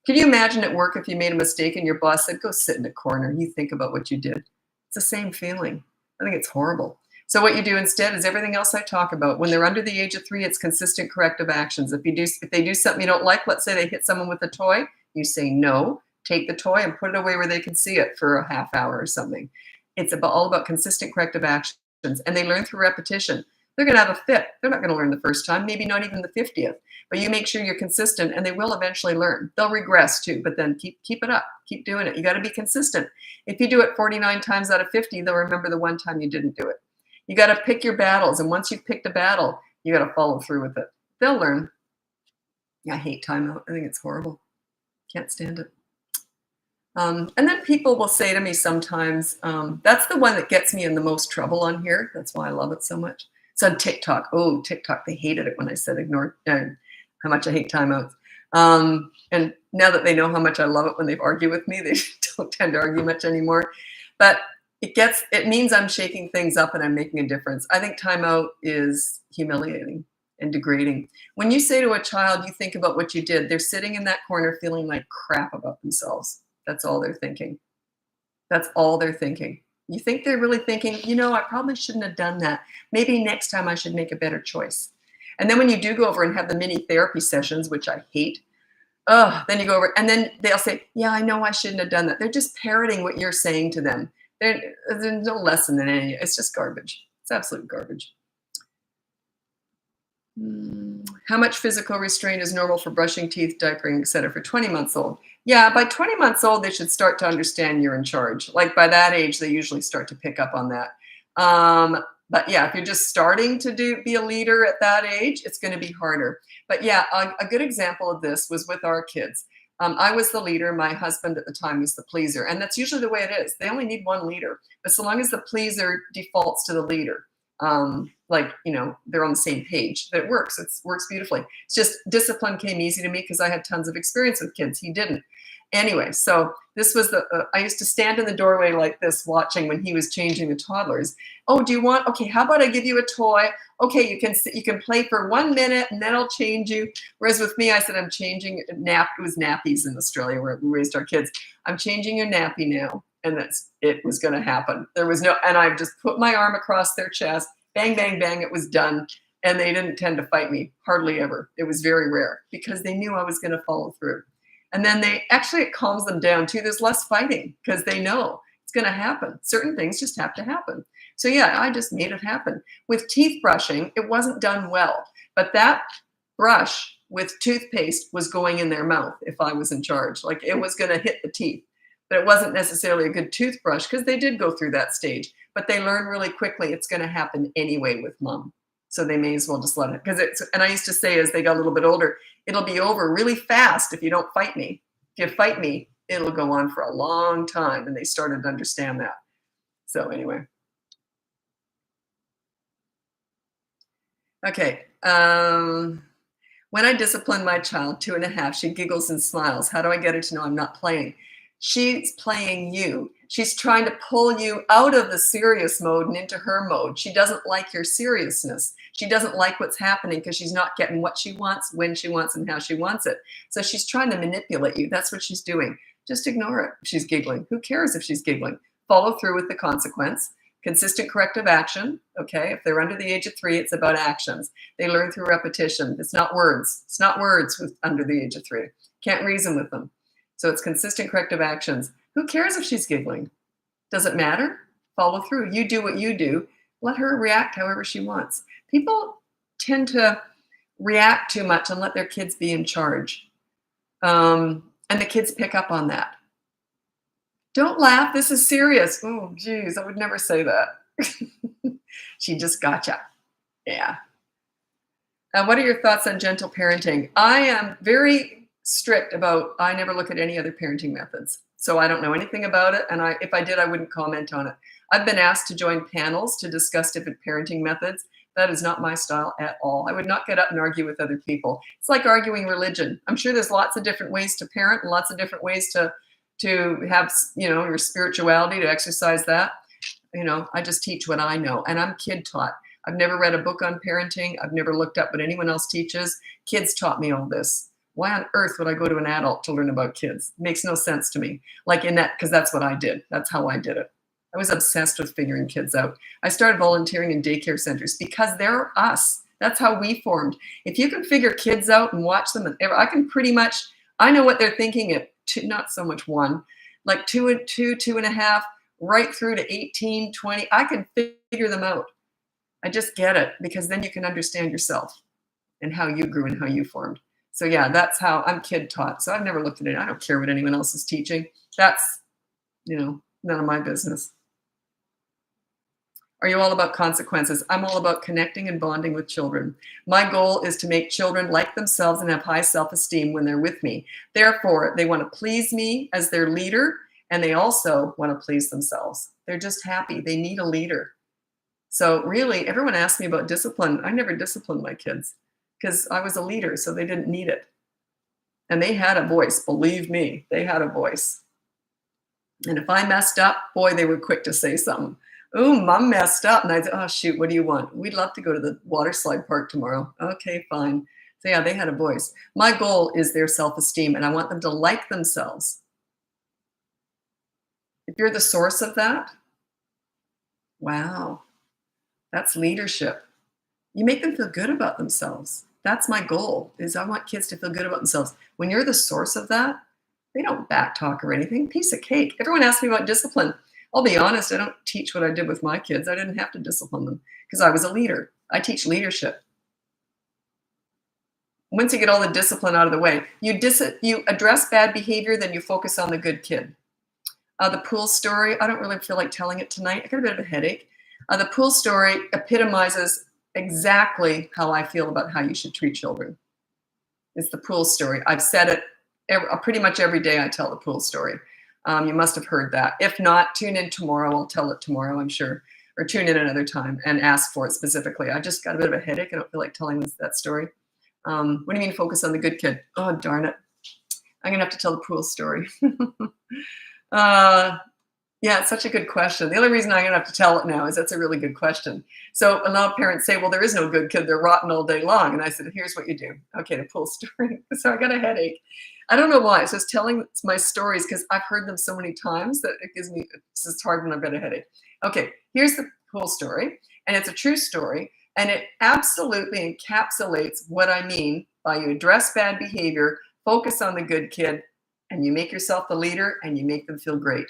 Can you imagine at work if you made a mistake and your boss said, go sit in a corner. You think about what you did. It's the same feeling. I think it's horrible. So what you do instead is everything else I talk about. When they're under the age of 3, it's consistent corrective actions. If they do something you don't like, let's say they hit someone with a toy, you say no, take the toy and put it away where they can see it for a half hour or something. It's all about consistent corrective actions. And they learn through repetition. They're going to have a fit. They're not going to learn the first time, maybe not even the 50th. But you make sure you're consistent and they will eventually learn. They'll regress too, but then keep it up. Keep doing it. You got to be consistent. If you do it 49 times out of 50, they'll remember the one time you didn't do it. You got to pick your battles. And once you've picked a battle, you got to follow through with it. They'll learn. Yeah, I hate timeout. I think it's horrible. Can't stand it. And then people will say to me sometimes, that's the one that gets me in the most trouble on here. That's why I love it so much. It's on TikTok. Oh, TikTok, they hated it when I said ignore how much I hate timeouts. And now that they know how much I love it when they've argued with me, they don't tend to argue much anymore. But it means I'm shaking things up and I'm making a difference. I think timeout is humiliating and degrading. When you say to a child, you think about what you did, they're sitting in that corner feeling like crap about themselves. That's all they're thinking. That's all they're thinking. You think they're really thinking, I probably shouldn't have done that. Maybe next time I should make a better choice. And then when you do go over and have the mini therapy sessions, which I hate, then you go over and then they'll say, yeah, I know I shouldn't have done that. They're just parroting what you're saying to them. There's no lesson in any. It's just garbage. It's absolute garbage. How much physical restraint is normal for brushing teeth, diapering, etc. for 20 months old? Yeah, by 20 months old, they should start to understand you're in charge. Like by that age, they usually start to pick up on that. But yeah, if you're just starting to be a leader at that age, it's going to be harder. But yeah, a good example of this was with our kids. I was the leader. My husband at the time was the pleaser. And that's usually the way it is. They only need one leader. But so long as the pleaser defaults to the leader, like, they're on the same page, that works. It works beautifully. It's just discipline came easy to me because I had tons of experience with kids. He didn't. Anyway, so this was I used to stand in the doorway like this, watching when he was changing the toddlers. Oh, do you want, okay, how about I give you a toy? Okay, you can play for 1 minute and then I'll change you. Whereas with me, I said, I'm changing it was nappies in Australia where we raised our kids. I'm changing your nappy now. And it was going to happen. There was and I just put my arm across their chest, bang, bang, bang, it was done. And they didn't tend to fight me, hardly ever. It was very rare because they knew I was going to follow through. And then it calms them down too. There's less fighting because they know it's going to happen. Certain things just have to happen. So yeah, I just made it happen. With teeth brushing, it wasn't done well, but that brush with toothpaste was going in their mouth if I was in charge. Like it was going to hit the teeth, but it wasn't necessarily a good toothbrush because they did go through that stage, but they learn really quickly it's going to happen anyway with mom. So they may as well just let it, and I used to say as they got a little bit older, it'll be over really fast if you don't fight me. If you fight me, it'll go on for a long time. And they started to understand that. So anyway. Okay. When I discipline my child, 2.5, she giggles and smiles. How do I get her to know I'm not playing? She's playing you. She's trying to pull you out of the serious mode and into her mode. She doesn't like your seriousness. She doesn't like what's happening because she's not getting what she wants, when she wants, and how she wants it. So she's trying to manipulate you. That's what she's doing. Just ignore it. She's giggling. Who cares if she's giggling? Follow through with the consequence. Consistent corrective action. Okay, if they're under the age of 3, it's about actions. They learn through repetition. It's not words. It's not words with under the age of 3. Can't reason with them. So it's consistent corrective actions. Who cares if she's giggling? Does it matter? Follow through. You do what you do. Let her react however she wants. People tend to react too much and let their kids be in charge. And the kids pick up on that. Don't laugh. This is serious. Oh, geez, I would never say that. She just gotcha. Yeah. What are your thoughts on gentle parenting? I am very strict about, I never look at any other parenting methods. So I don't know anything about it. And if I did, I wouldn't comment on it. I've been asked to join panels to discuss different parenting methods. That is not my style at all. I would not get up and argue with other people. It's like arguing religion. I'm sure there's lots of different ways to parent and lots of different ways to have, your spirituality, to exercise that. I just teach what I know, and I'm kid taught. I've never read a book on parenting. I've never looked up what anyone else teaches. Kids taught me all this. Why on earth would I go to an adult to learn about kids? It makes no sense to me. Because that's what I did. That's how I did it. I was obsessed with figuring kids out. I started volunteering in daycare centers because they're us. That's how we formed. If you can figure kids out and watch them, I know what they're thinking at not so much 1, like 2 and 2.5, right through to 18, 20. I can figure them out. I just get it, because then you can understand yourself and how you grew and how you formed. So yeah, that's how I'm kid taught. So I've never looked at it. I don't care what anyone else is teaching. That's, none of my business. Are you all about consequences? I'm all about connecting and bonding with children. My goal is to make children like themselves and have high self-esteem when they're with me. Therefore, they want to please me as their leader, and they also want to please themselves. They're just happy. They need a leader. So really, everyone asks me about discipline. I never disciplined my kids because I was a leader, so they didn't need it. And they had a voice. Believe me, they had a voice. And if I messed up, boy, they were quick to say something. Oh, mom messed up. And I'd say, oh, shoot, what do you want? We'd love to go to the water slide park tomorrow. Okay, fine. So yeah, they had a voice. My goal is their self-esteem, and I want them to like themselves. If you're the source of that, wow, that's leadership. You make them feel good about themselves. That's my goal, is I want kids to feel good about themselves. When you're the source of that, they don't backtalk or anything. Piece of cake. Everyone asks me about discipline. I'll be honest, I don't teach what I did with my kids. I didn't have to discipline them because I was a leader. I teach leadership. Once you get all the discipline out of the way, you address bad behavior, then you focus on the good kid. The pool story, I don't really feel like telling it tonight. I got a bit of a headache. The pool story epitomizes exactly how I feel about how you should treat children. It's the pool story. I've said it pretty much every day. I tell the pool story. You must have heard that. If not, tune in tomorrow. I'll tell it tomorrow, I'm sure. Or tune in another time and ask for it specifically. I just got a bit of a headache. I don't feel like telling that story. What do you mean focus on the good kid? Oh, darn it. I'm going to have to tell the pool story. Yeah, it's such a good question. The only reason I'm going to have to tell it now is that's a really good question. So a lot of parents say, well, there is no good kid. They're rotten all day long. And I said, here's what you do. Okay, the pool story. So I got a headache. I don't know why. It's just telling my stories because I've heard them so many times that it's hard when I've got a headache. Okay, here's the pool story. And it's a true story. And it absolutely encapsulates what I mean by you address bad behavior, focus on the good kid, and you make yourself the leader and you make them feel great.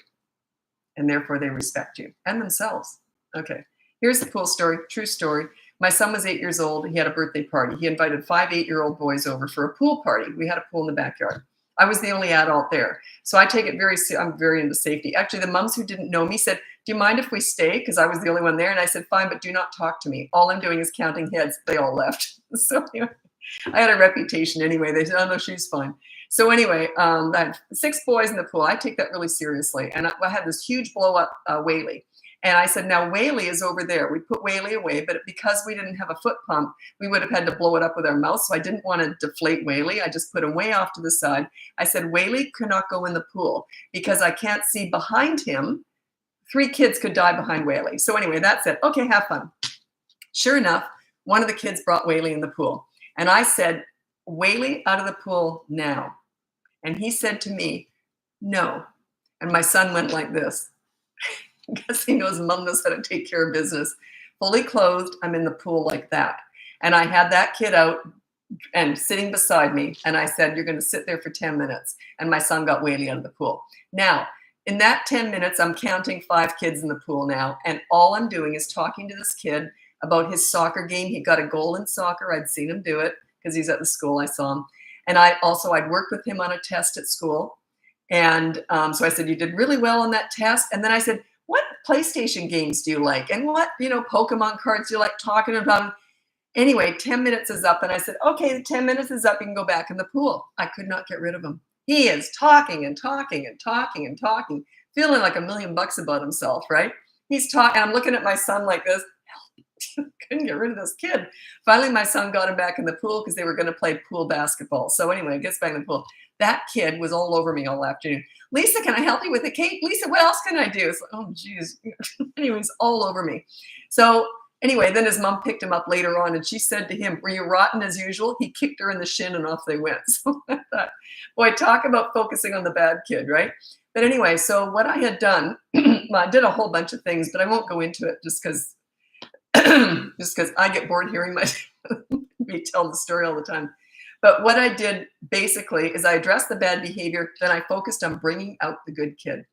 And therefore they respect you and themselves. Okay, here's the pool story, true story. My son was 8 years old. He had a birthday party. He invited 5 8-year-old boys over for a pool party. We had a pool in the backyard. I was the only adult there. So I take it I'm very into safety. Actually, the moms who didn't know me said, do you mind if we stay? Because I was the only one there. And I said, fine, but do not talk to me. All I'm doing is counting heads. They all left. So anyway, I had a reputation anyway. They said, oh, no, she's fine. So anyway, I had 6 boys in the pool. I take that really seriously. And I had this huge blow up Whaley. And I said, now Whaley is over there. We put Whaley away, but because we didn't have a foot pump, we would have had to blow it up with our mouth. So I didn't want to deflate Whaley. I just put him way off to the side. I said, Whaley could not go in the pool because I can't see behind him. 3 kids could die behind Whaley. So anyway, that's it. Okay, have fun. Sure enough, one of the kids brought Whaley in the pool. And I said, Whaley out of the pool now. And he said to me, no. And my son went like this. Because he knows mom knows how to take care of business. Fully clothed, I'm in the pool like that. And I had that kid out and sitting beside me. And I said, you're going to sit there for 10 minutes. And my son got Whaley out of the pool. Now, in that 10 minutes, I'm counting 5 kids in the pool now. And all I'm doing is talking to this kid about his soccer game. He got a goal in soccer. I'd seen him do it because he's at the school. I saw him. And I'd worked with him on a test at school. And so I said, you did really well on that test. And then I said, what PlayStation games do you like? And what, Pokemon cards do you like talking about? Anyway, 10 minutes is up. And I said, okay, the 10 minutes is up. You can go back in the pool. I could not get rid of him. He is talking and talking and talking and talking, feeling like $1 million about himself, right? He's talking. I'm looking at my son like this. Couldn't get rid of this kid. Finally, my son got him back in the pool because they were going to play pool basketball. So anyway, he gets back in the pool. That kid was all over me all afternoon. Lisa, can I help you with the cake? Lisa, what else can I do? It's like, oh, geez. Anyways, all over me. So anyway, then his mom picked him up later on and she said to him, were you rotten as usual? He kicked her in the shin and off they went. So I thought, boy, talk about focusing on the bad kid, right? But anyway, so what I had done, well, I did a whole bunch of things, but I won't go into it just because I get bored hearing me tell the story all the time. But what I did basically is I addressed the bad behavior, then I focused on bringing out the good kid.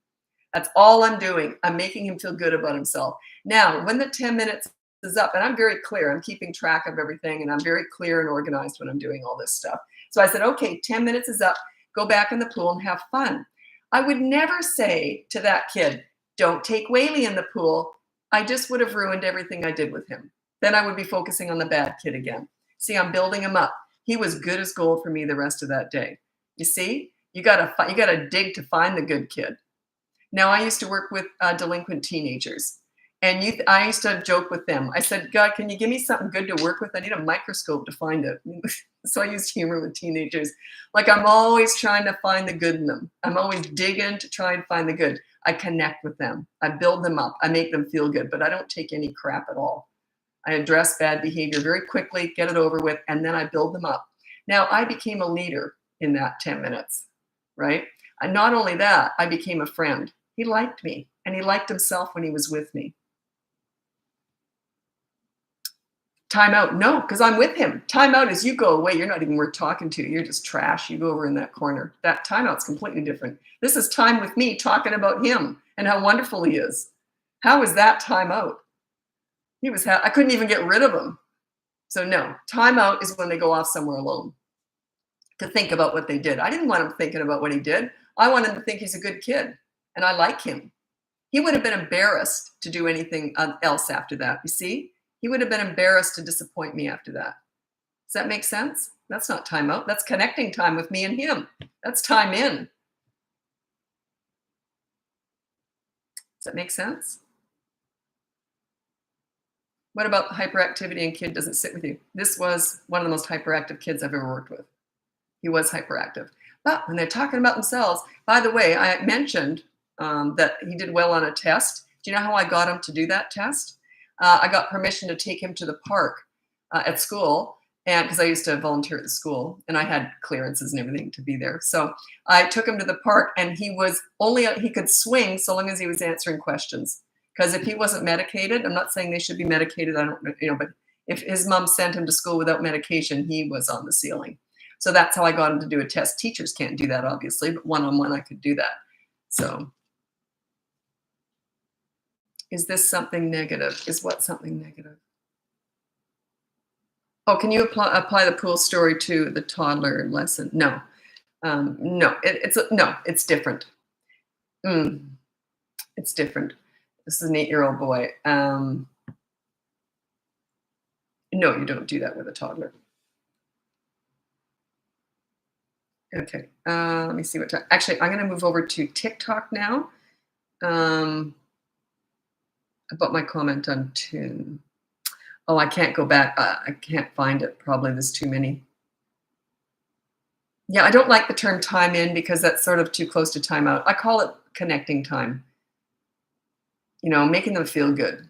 That's all I'm doing. I'm making him feel good about himself. Now, when the 10 minutes is up, and I'm very clear, I'm keeping track of everything, and I'm very clear and organized when I'm doing all this stuff. So I said, okay, 10 minutes is up, go back in the pool and have fun. I would never say to that kid, don't take Whaley in the pool. I just would have ruined everything I did with him. Then I would be focusing on the bad kid again. See, I'm building him up. He was good as gold for me the rest of that day. You see, you gotta dig to find the good kid. Now, I used to work with delinquent teenagers, and I used to joke with them. I said, God, can you give me something good to work with? I need a microscope to find it. So I used humor with teenagers. Like, I'm always trying to find the good in them. I'm always digging to try and find the good. I connect with them. I build them up. I make them feel good, but I don't take any crap at all. I address bad behavior very quickly, get it over with, and then I build them up. Now, I became a leader in that 10 minutes, right? And not only that, I became a friend. He liked me, and he liked himself when he was with me. Time out. No, because I'm with him. Time out is you go away. You're not even worth talking to. You're just trash. You go over in that corner. That time out's completely different. This is time with me talking about him and how wonderful he is. How is that time out? I couldn't even get rid of him. So no, time out is when they go off somewhere alone. to think about what they did. I didn't want him thinking about what he did. I want him to think he's a good kid and I like him. He would have been embarrassed to do anything else after that. You see, he would have been embarrassed to disappoint me after that. Does that make sense? That's not time out. That's connecting time with me and him. That's time in. Does that make sense? What about hyperactivity and kid doesn't sit with you? This was one of the most hyperactive kids I've ever worked with. He was hyperactive. But when they're talking about themselves, by the way, I mentioned that he did well on a test. Do you know how I got him to do that test? I got permission to take him to the park at school, and because I used to volunteer at the school, and I had clearances and everything to be there. So I took him to the park, and he could swing so long as he was answering questions. Because if he wasn't medicated, I'm not saying they should be medicated. I don't, but if his mom sent him to school without medication, he was on the ceiling. So that's how I got him to do a test. Teachers can't do that, obviously, but one-on-one I could do that. So is this something negative? Is what something negative? Oh, can you apply the pool story to the toddler lesson? No. No, it's different. It's different. This is an 8-year-old boy. No, you don't do that with a toddler. Okay, let me see what time. Actually, I'm going to move over to TikTok now. About my comment on tune. Oh, I can't go back. I can't find it. Probably there's too many. Yeah, I don't like the term time in because that's sort of too close to time out. I call it connecting time. You know, making them feel good,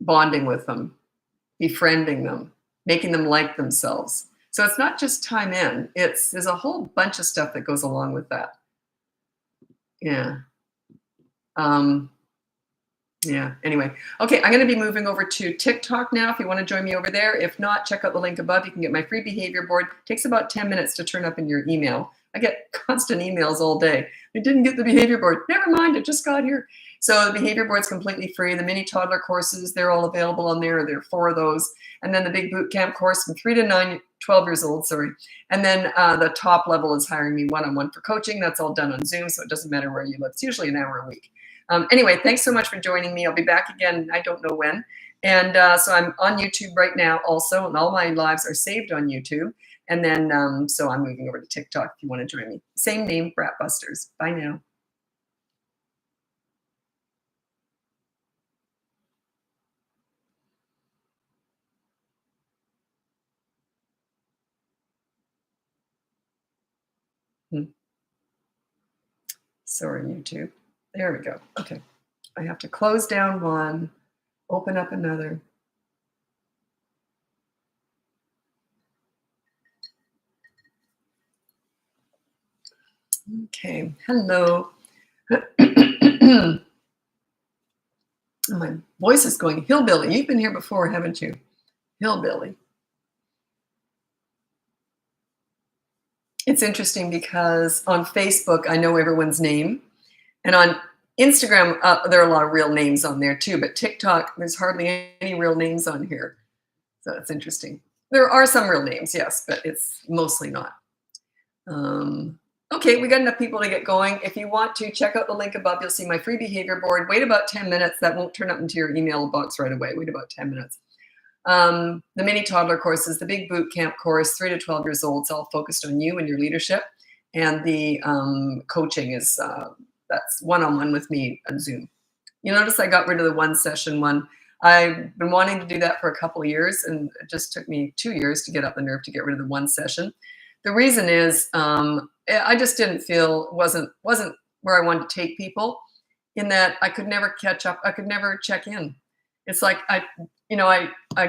bonding with them, befriending them, making them like themselves. So it's not just time in. There's a whole bunch of stuff that goes along with that. Yeah. Yeah, anyway. Okay, I'm going to be moving over to TikTok now if you want to join me over there. If not, check out the link above. You can get my free behavior board. It takes about 10 minutes to turn up in your email. I get constant emails all day. I didn't get the behavior board. Never mind, it just got here. So the behavior board's completely free. The mini toddler courses, they're all available on there. There are 4 of those. And then the big boot camp course from 3 to 12 years old, sorry. And then the top level is hiring me one-on-one for coaching. That's all done on Zoom, so it doesn't matter where you live. It's usually an hour a week. Anyway, thanks so much for joining me. I'll be back again, I don't know when. And so I'm on YouTube right now also, and all my lives are saved on YouTube. And then, so I'm moving over to TikTok if you want to join me. Same name, Bratbusters. Bye now. Sorry, YouTube. There we go. Okay. I have to close down one, open up another. Okay. Hello. My voice is going hillbilly. You've been here before, haven't you? Hillbilly. It's interesting because on Facebook, I know everyone's name. And on Instagram, there are a lot of real names on there too. But TikTok, there's hardly any real names on here. So it's interesting. There are some real names, yes, but it's mostly not. Okay, we got enough people to get going. If you want to, check out the link above. You'll see my free behavior board. Wait about 10 minutes. That won't turn up into your email box right away. Wait about 10 minutes. The mini toddler courses, the big boot camp course, 3 to 12 years old. It's all focused on you and your leadership. And the coaching is, that's one-on-one with me on Zoom. You notice I got rid of the one session one. I've been wanting to do that for a couple of years, and it just took me 2 years to get up the nerve to get rid of the one session. The reason is I just didn't feel wasn't where I wanted to take people, in that I could never catch up. I could never check in. It's like I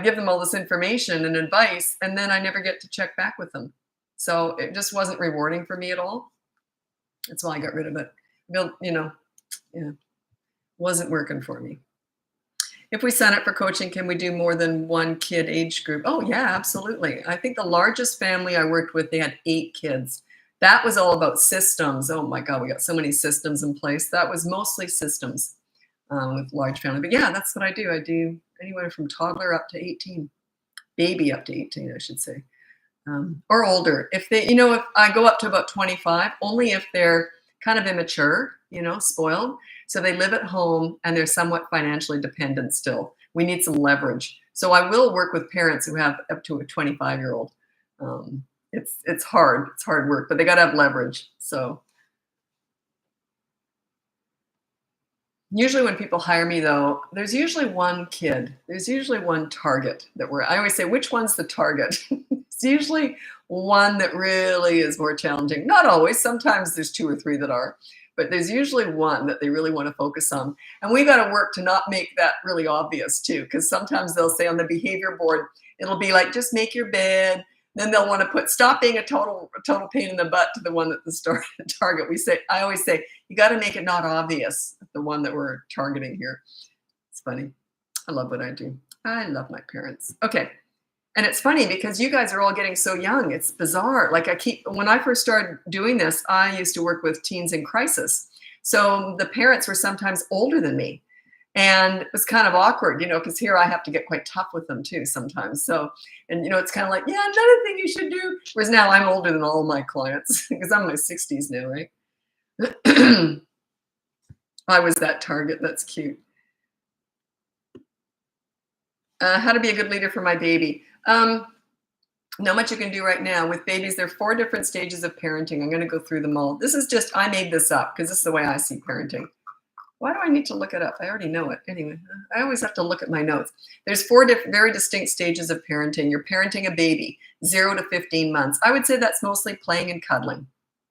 give them all this information and advice, and then I never get to check back with them. So it just wasn't rewarding for me at all. That's why I got rid of it. Wasn't working for me. If we sign up for coaching, can we do more than one kid age group? Oh, yeah, absolutely. I think the largest family I worked with, they had 8 kids. That was all about systems. Oh, my God, we got so many systems in place. That was mostly systems with large family. But, yeah, that's what I do. I do anywhere from toddler up to 18. Baby up to 18, I should say. or older. If they, if I go up to about 25, only if they're kind of immature, spoiled. So they live at home and they're somewhat financially dependent still. We need some leverage. So I will work with parents who have up to a 25-year-old. It's hard. It's hard work, but they got to have leverage. So usually when people hire me, though, there's usually one kid. There's usually one target I always say, which one's the target? It's usually one that really is more challenging. Not always. Sometimes there's two or three that are, but there's usually one that they really want to focus on. And we got to work to not make that really obvious too, because sometimes they'll say on the behavior board, it'll be like, just make your bed. Then they'll want to put, stop being a total pain in the butt to the one that the target. I always say, you got to make it not obvious, the one that we're targeting here. It's funny. I love what I do. I love my parents. Okay. And it's funny because you guys are all getting so young. It's bizarre. Like when I first started doing this, I used to work with teens in crisis. So the parents were sometimes older than me. And it was kind of awkward, because here I have to get quite tough with them too sometimes. So, and it's kind of like, yeah, another thing you should do. Whereas now I'm older than all my clients because I'm in my 60s now, right? I was that target. That's cute. How to be a good leader for my baby. Not much you can do right now. With babies, there are 4 different stages of parenting. I'm going to go through them all. This is just, I made this up because this is the way I see parenting. Why do I need to look it up? I already know it. Anyway, I always have to look at my notes. There's 4 very distinct stages of parenting. You're parenting a baby, 0 to 15 months. I would say that's mostly playing and cuddling.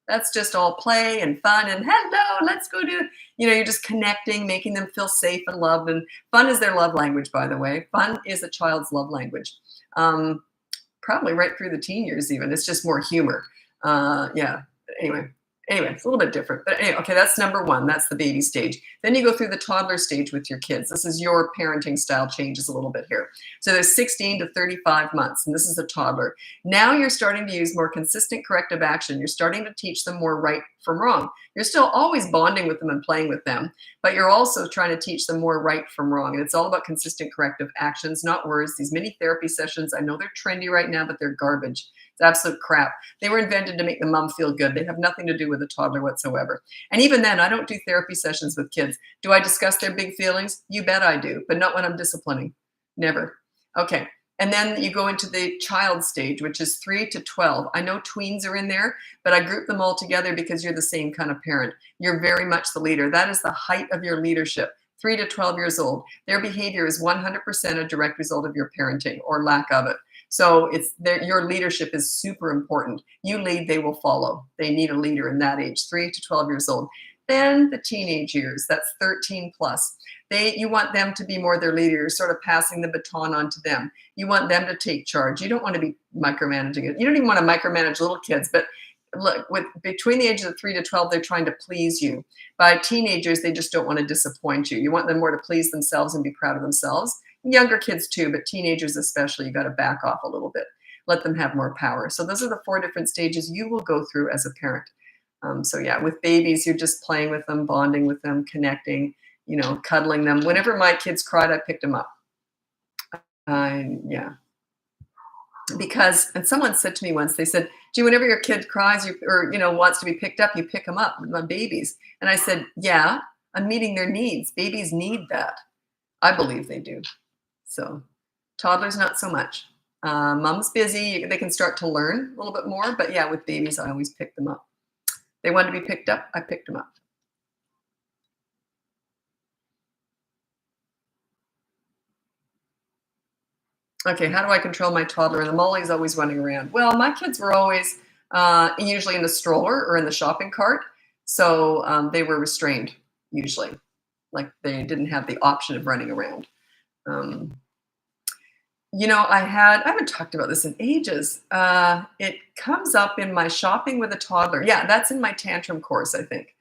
That's just all play and fun and hello, let's go do, you're just connecting, making them feel safe and loved. And fun is their love language, by the way. Fun is a child's love language. Probably right through the teen years even. It's just more humor. Yeah, anyway, it's a little bit different. But anyway, okay, that's number 1. That's the baby stage. Then you go through the toddler stage with your kids. This is your parenting style changes a little bit here. So there's 16 to 35 months, and this is a toddler. Now you're starting to use more consistent corrective action. You're starting to teach them more right from wrong. You're still always bonding with them and playing with them, but you're also trying to teach them more right from wrong. And it's all about consistent corrective actions, not words. These mini therapy sessions, I know they're trendy right now, but they're garbage. It's absolute crap. They were invented to make the mom feel good. They have nothing to do with a toddler whatsoever. And even then, I don't do therapy sessions with kids. Do I discuss their big feelings? You bet I do, but not when I'm disciplining. Never. Okay. And then you go into the child stage, which is 3 to 12. I know tweens are in there, but I group them all together because you're the same kind of parent. You're very much the leader. That is the height of your leadership. 3 to 12 years old. Their behavior is 100% a direct result of your parenting or lack of it. So your leadership is super important. You lead, they will follow. They need a leader in that age, 3 to 12 years old. Then the teenage years, that's 13 plus. You want them to be more their leader. You're sort of passing the baton on to them. You want them to take charge. You don't want to be micromanaging it. You don't even want to micromanage little kids, but look, between the ages of 3 to 12, they're trying to please you. By teenagers, they just don't want to disappoint you. You want them more to please themselves and be proud of themselves. Younger kids too, but teenagers especially, you got to back off a little bit. Let them have more power. So those are the 4 different stages you will go through as a parent. So yeah, with babies, you're just playing with them, bonding with them, connecting, cuddling them. Whenever my kids cried, I picked them up. Yeah. Because, and someone said to me once, they said, gee, whenever your kid cries or wants to be picked up, you pick them up, my babies. And I said, yeah, I'm meeting their needs. Babies need that. I believe they do. So toddlers, not so much. Mom's busy. They can start to learn a little bit more. But yeah, with babies, I always pick them up. They wanted to be picked up. I picked them up. Okay, how do I control my toddler? And the Molly's always running around. Well, my kids were always usually in the stroller or in the shopping cart. So they were restrained, usually. Like they didn't have the option of running around. I haven't talked about this in ages. It comes up in my shopping with a toddler. Yeah, that's in my tantrum course, I think.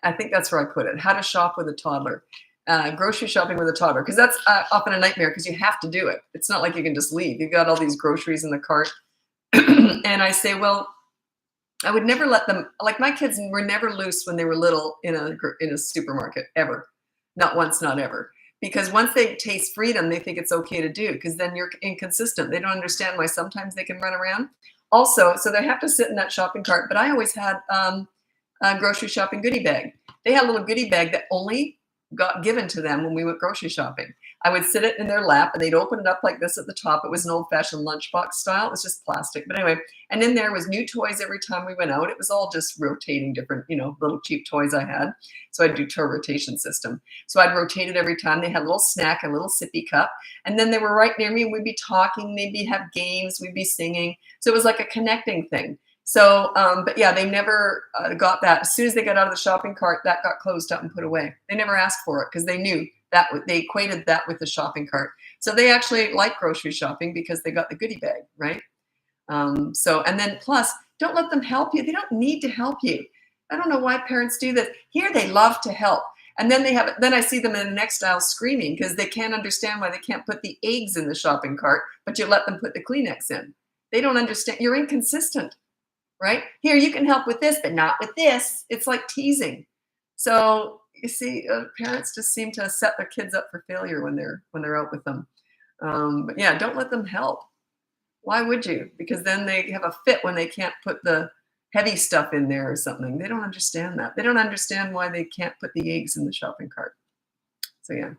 I think that's where I put it. How to shop with a toddler. Grocery shopping with a toddler. Because that's often a nightmare because you have to do it. It's not like you can just leave. You've got all these groceries in the cart. And I say, well, I would never let them, like my kids were never loose when they were little in a supermarket, ever. Not once, not ever. Because once they taste freedom, they think it's okay to do, because then you're inconsistent. They don't understand why sometimes they can run around. Also, so they have to sit in that shopping cart, but I always had a grocery shopping goodie bag. They had a little goodie bag that only got given to them when we went grocery shopping. I would sit it in their lap and they'd open it up like this at the top. It was an old-fashioned lunchbox style. It was just plastic. But anyway, and in there was new toys every time we went out. It was all just rotating different, little cheap toys I had. So I'd do toy rotation system. So I'd rotate it every time. They had a little snack, a little sippy cup. And then they were right near me and we'd be talking, maybe have games, we'd be singing. So it was like a connecting thing. So, but yeah, they never got that. As soon as they got out of the shopping cart, that got closed up and put away. They never asked for it because they knew that they equated that with the shopping cart. So they actually like grocery shopping because they got the goodie bag, right? And then plus, don't let them help you. They don't need to help you. I don't know why parents do this. Here, they love to help. And then then I see them in the next aisle screaming because they can't understand why they can't put the eggs in the shopping cart, but you let them put the Kleenex in. They don't understand. You're inconsistent. Right? Here, you can help with this, but not with this. It's like teasing. So you see, parents just seem to set their kids up for failure when they're out with them. But yeah, don't let them help. Why would you? Because then they have a fit when they can't put the heavy stuff in there or something. They don't understand that. They don't understand why they can't put the eggs in the shopping cart. So yeah.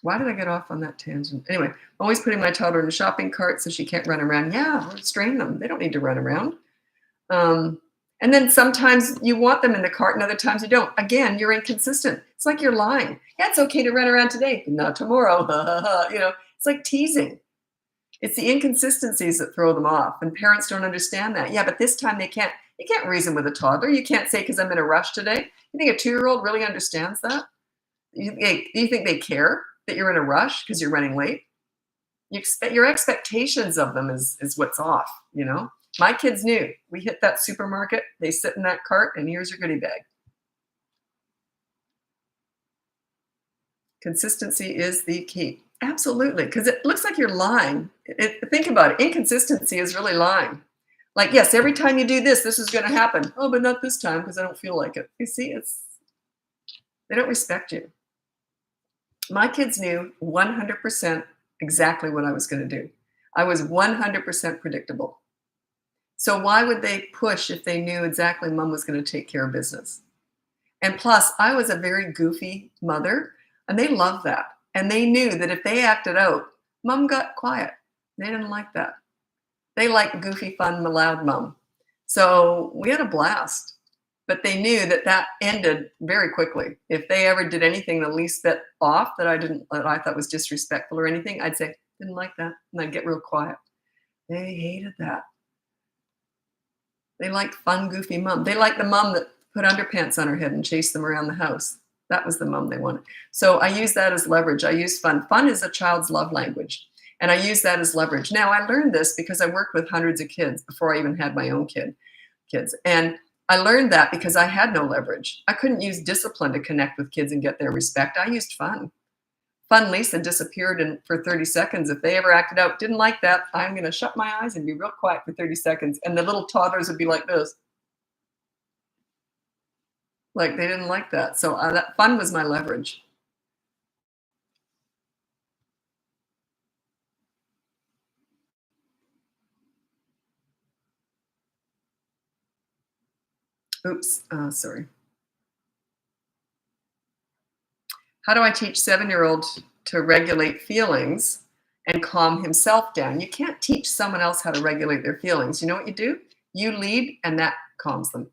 Why did I get off on that tangent? Anyway, always putting my toddler in the shopping cart so she can't run around. Yeah, restrain them. They don't need to run around. And then sometimes you want them in the cart and other times you don't. Again, you're inconsistent. It's like you're lying. Yeah, it's okay to run around today, but not tomorrow. It's like teasing. It's the inconsistencies that throw them off. And parents don't understand that. Yeah, but this time you can't reason with a toddler. You can't say, because I'm in a rush today. You think a 2-year-old really understands that? You think they care that you're in a rush because you're running late? Your expectations of them is what's off, My kids knew. We hit that supermarket, they sit in that cart, and here's your goodie bag. Consistency is the key. Absolutely, because it looks like you're lying. Think about it. Inconsistency is really lying. Like, yes, every time you do this, this is going to happen. Oh, but not this time because I don't feel like it. You see, they don't respect you. My kids knew 100% exactly what I was going to do. I was 100% predictable. So why would they push if they knew exactly mom was going to take care of business? And plus, I was a very goofy mother, and they loved that. And they knew that if they acted out, mom got quiet. They didn't like that. They liked goofy, fun, loud mom. So we had a blast. But they knew that ended very quickly. If they ever did anything the least bit off that I thought was disrespectful or anything, I'd say, didn't like that. And I'd get real quiet. They hated that. They liked fun, goofy mom. They liked the mom that put underpants on her head and chased them around the house. That was the mom they wanted. So I use that as leverage. I use fun. Fun is a child's love language. And I use that as leverage. Now, I learned this because I worked with hundreds of kids before I even had my own kids. And I learned that because I had no leverage. I couldn't use discipline to connect with kids and get their respect. I used fun. Fun Lisa disappeared for 30 seconds. If they ever acted out, didn't like that, I'm going to shut my eyes and be real quiet for 30 seconds. And the little toddlers would be like this. Like they didn't like that. So that fun was my leverage. Oops, sorry. How do I teach 7-year-old to regulate feelings and calm himself down? You can't teach someone else how to regulate their feelings. You know what you do? You lead, and that calms them.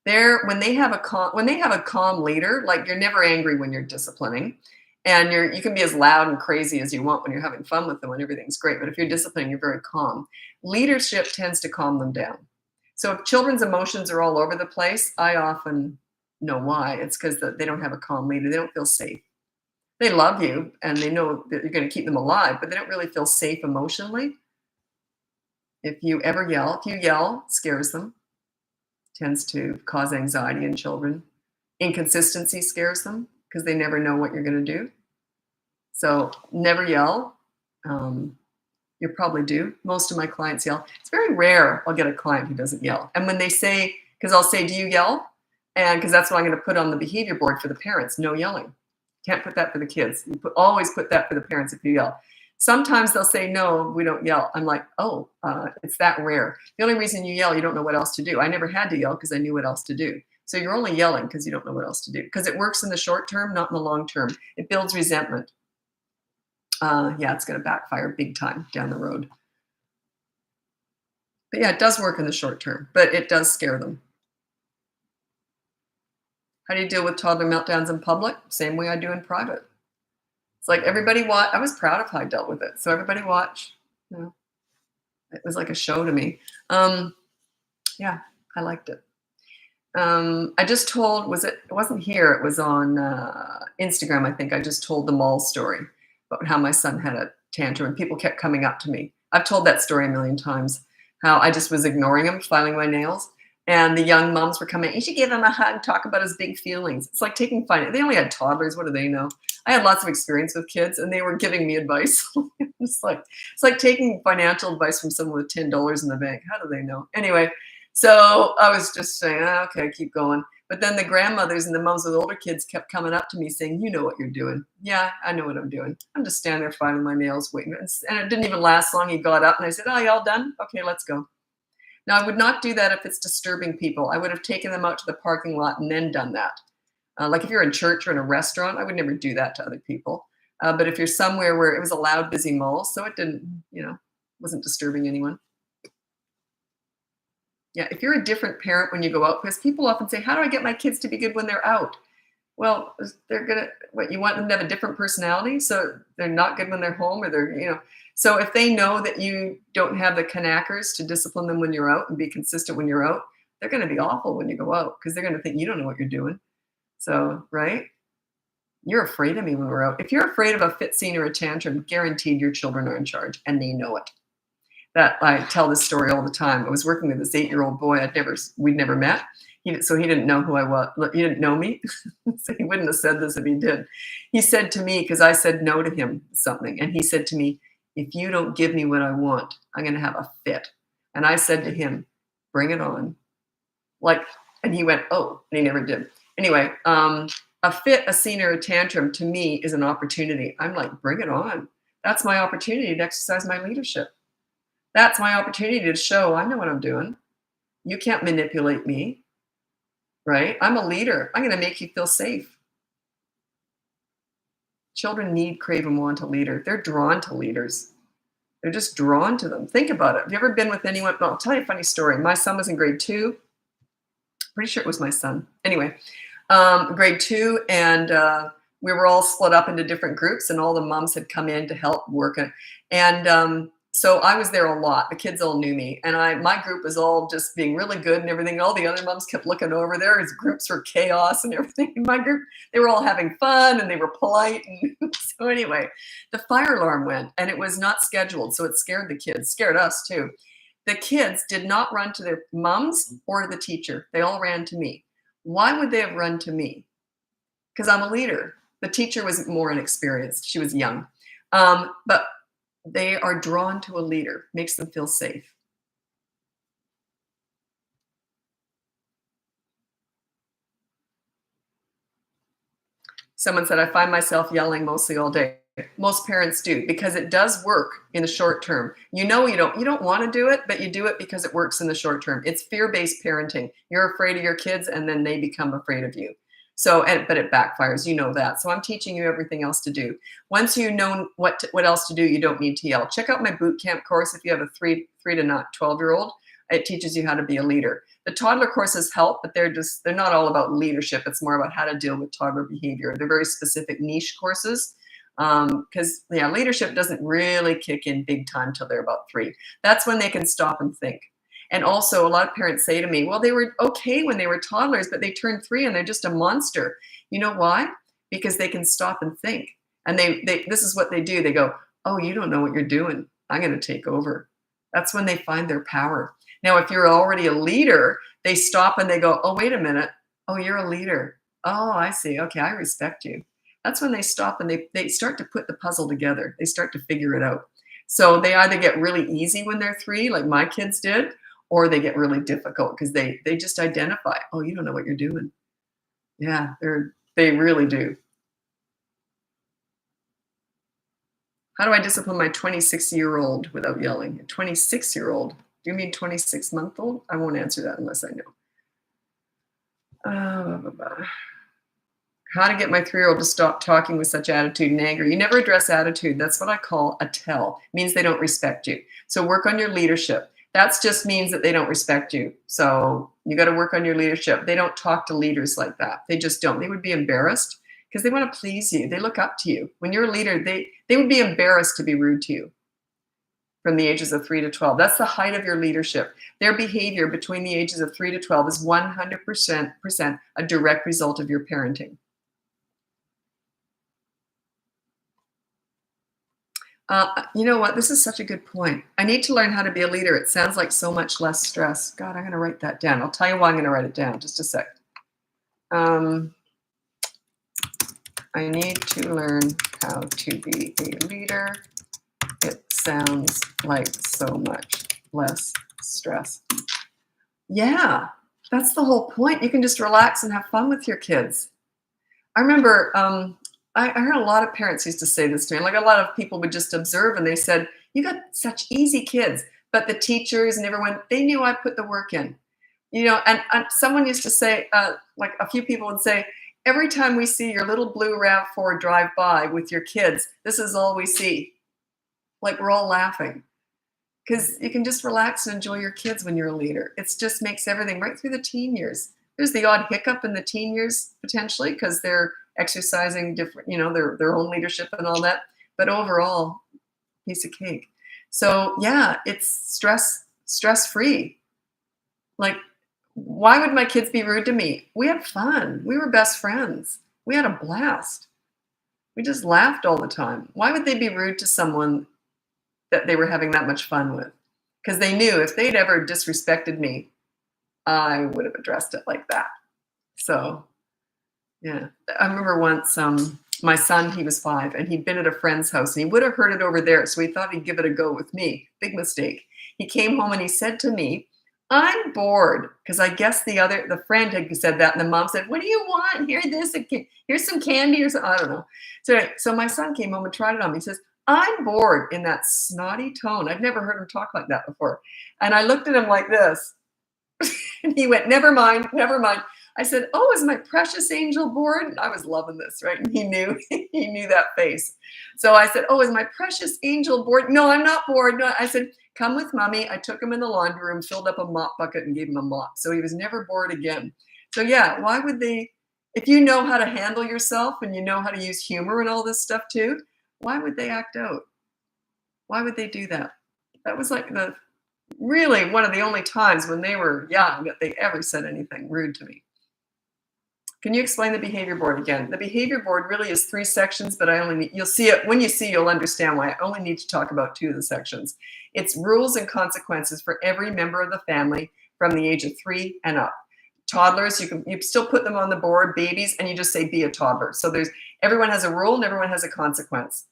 When they have a calm leader, like you're never angry when you're disciplining, and you can be as loud and crazy as you want when you're having fun with them and everything's great. But if you're disciplining, you're very calm. Leadership tends to calm them down. So if children's emotions are all over the place, I often know why. It's because they don't have a calm leader. They don't feel safe. They love you and they know that you're going to keep them alive, but they don't really feel safe emotionally. If you yell, it scares them. Tends to cause anxiety in children. Inconsistency scares them because they never know what you're going to do. So never yell. You probably do. Most of my clients yell. It's very rare I'll get a client who doesn't yell. And when they say, because I'll say, do you yell? And because that's what I'm going to put on the behavior board for the parents, no yelling. Can't put that for the kids. Always put that for the parents if you yell. Sometimes they'll say, no, we don't yell. I'm like, oh, it's that rare. The only reason you yell, you don't know what else to do. I never had to yell because I knew what else to do. So you're only yelling because you don't know what else to do, because it works in the short term, not in the long term. It builds resentment. Yeah, it's going to backfire big time down the road. But yeah, it does work in the short term, but it does scare them. How do you deal with toddler meltdowns in public? Same way I do in private. It's like everybody watch. I was proud of how I dealt with it. So everybody watch. You know, it was like a show to me. Yeah, I liked it. I just told, it wasn't here, it was on Instagram, I think. I just told the mall story about how my son had a tantrum and people kept coming up to me. I've told that story a million times, how I just was ignoring him, filing my nails. And the young moms were coming, you should give him a hug, talk about his big feelings. It's like taking they only had toddlers, what do they know? I had lots of experience with kids and they were giving me advice. it's like taking financial advice from someone with $10 in the bank. How do they know? Anyway, so I was just saying, okay, keep going. But then the grandmothers and the moms with older kids kept coming up to me saying, you know what you're doing. Yeah, I know what I'm doing. I'm just standing there filing my nails, waiting. And it didn't even last long. He got up and I said, oh, y'all done? Okay, let's go. Now, I would not do that if it's disturbing people. I would have taken them out to the parking lot and then done that. Like if you're in church or in a restaurant, I would never do that to other people. But if you're somewhere where it was a loud, busy mall, so it didn't, wasn't disturbing anyone. Yeah, if you're a different parent when you go out, because people often say, how do I get my kids to be good when they're out? Well, they're you want them to have a different personality, so they're not good when they're home, or so if they know that you don't have the knackers to discipline them when you're out and be consistent when you're out, they're going to be awful when you go out, because they're going to think you don't know what you're doing. So, right? You're afraid of me when we're out. If you're afraid of a fit scene or a tantrum, guaranteed your children are in charge, and they know it. That I tell this story all the time. I was working with this 8-year-old boy we'd never met. So he didn't know who I was. He didn't know me. So he wouldn't have said this if he did. He said to me, because I said no to him something, and he said to me, if you don't give me what I want, I'm going to have a fit. And I said to him, bring it on. And he went, oh, and he never did. Anyway, a fit, a scene, or a tantrum to me is an opportunity. I'm like, bring it on. That's my opportunity to exercise my leadership. That's my opportunity to show I know what I'm doing. You can't manipulate me, right? I'm a leader. I'm going to make you feel safe. Children need, crave, and want a leader. They're drawn to leaders. They're just drawn to them. Think about it. Have you ever been with anyone? Well, I'll tell you a funny story. My son was in grade 2. Pretty sure it was my son. Anyway, grade 2, and we were all split up into different groups, and all the moms had come in to help work. And so I was there a lot. The kids all knew me, and my group was all just being really good and everything. All the other moms kept looking over there. His groups were chaos and everything. In my group, they were all having fun and they were polite. And so anyway, the fire alarm went, and it was not scheduled, so it scared the kids, scared us too. The kids did not run to their moms or the teacher. They all ran to me. Why would they have run to me? Because I'm a leader. The teacher was more inexperienced. She was young. But they are drawn to a leader, makes them feel safe. Someone said, I find myself yelling mostly all day. Most parents do, because it does work in the short term. You don't want to do it, but you do it because it works in the short term. It's fear-based parenting. You're afraid of your kids, and then they become afraid of you. So, but it backfires, you know that. So I'm teaching you everything else to do. Once you know what else to do, you don't need to yell. Check out my boot camp course if you have a 3 to 12-year-old. It teaches you how to be a leader. The toddler courses help, but they're not all about leadership. It's more about how to deal with toddler behavior. They're very specific niche courses, because leadership doesn't really kick in big time till they're about 3. That's when they can stop and think. And also, a lot of parents say to me, well, they were okay when they were toddlers, but they turned 3 and they're just a monster. You know why? Because they can stop and think. And this is what they do. They go, oh, you don't know what you're doing. I'm going to take over. That's when they find their power. Now, if you're already a leader, they stop and they go, oh, wait a minute. Oh, you're a leader. Oh, I see. Okay, I respect you. That's when they stop and they start to put the puzzle together. They start to figure it out. So they either get really easy when they're 3, like my kids did, or they get really difficult because they just identify, oh, you don't know what you're doing. Yeah, they really do. How do I discipline my 26-year-old without yelling? A 26-year-old? Do you mean 26-month-old? I won't answer that unless I know. How to get my 3-year-old to stop talking with such attitude and anger. You never address attitude. That's what I call a tell. It means they don't respect you. So work on your leadership. That just means that they don't respect you. So you got to work on your leadership. They don't talk to leaders like that. They just don't. They would be embarrassed because they want to please you. They look up to you. When you're a leader, they would be embarrassed to be rude to you from the ages of 3 to 12. That's the height of your leadership. Their behavior between the ages of 3 to 12 is 100% a direct result of your parenting. You know what? This is such a good point. I need to learn how to be a leader. It sounds like so much less stress. God, I'm going to write that down. I'll tell you why I'm going to write it down. Just a sec. I need to learn how to be a leader. It sounds like so much less stress. Yeah, that's the whole point. You can just relax and have fun with your kids. I remember I heard a lot of parents used to say this to me. Like a lot of people would just observe and they said, you got such easy kids. But the teachers and everyone, they knew I put the work in. You know, and someone used to say, like a few people would say, every time we see your little blue RAV4 drive by with your kids, this is all we see. Like we're all laughing. Because you can just relax and enjoy your kids when you're a leader. It just makes everything right through the teen years. There's the odd hiccup in the teen years potentially because they're exercising different, you know, their own leadership and all that. But overall, piece of cake. So yeah, it's stress-free. Like, why would my kids be rude to me? We had fun. We were best friends. We had a blast. We just laughed all the time. Why would they be rude to someone that they were having that much fun with? Because they knew if they'd ever disrespected me, I would have addressed it like that. So yeah, I remember once my son, he was 5, and he'd been at a friend's house, and he would have heard it over there, so he thought he'd give it a go with me. Big mistake. He came home and he said to me, I'm bored, because I guess the friend had said that, and the mom said, what do you want? Here's some candy or something. I don't know. So my son came home and tried it on me. He says, I'm bored, in that snotty tone. I've never heard him talk like that before. And I looked at him like this, and he went, never mind, never mind. I said, oh, is my precious angel bored? And I was loving this, right? And he knew, he knew that face. So I said, oh, is my precious angel bored? No, I'm not bored. No, I said, come with mommy. I took him in the laundry room, filled up a mop bucket and gave him a mop. So he was never bored again. So yeah, why would they, if you know how to handle yourself and you know how to use humor and all this stuff too, why would they act out? Why would they do that? That was like really one of the only times when they were young that they ever said anything rude to me. Can you explain the behavior board again? The behavior board really is 3 sections, but you'll see it. When you see, you'll understand why I only need to talk about 2 of the sections. It's rules and consequences for every member of the family from the age of 3 and up. Toddlers, you still put them on the board, babies, and you just say be a toddler. So everyone has a rule and everyone has a consequence.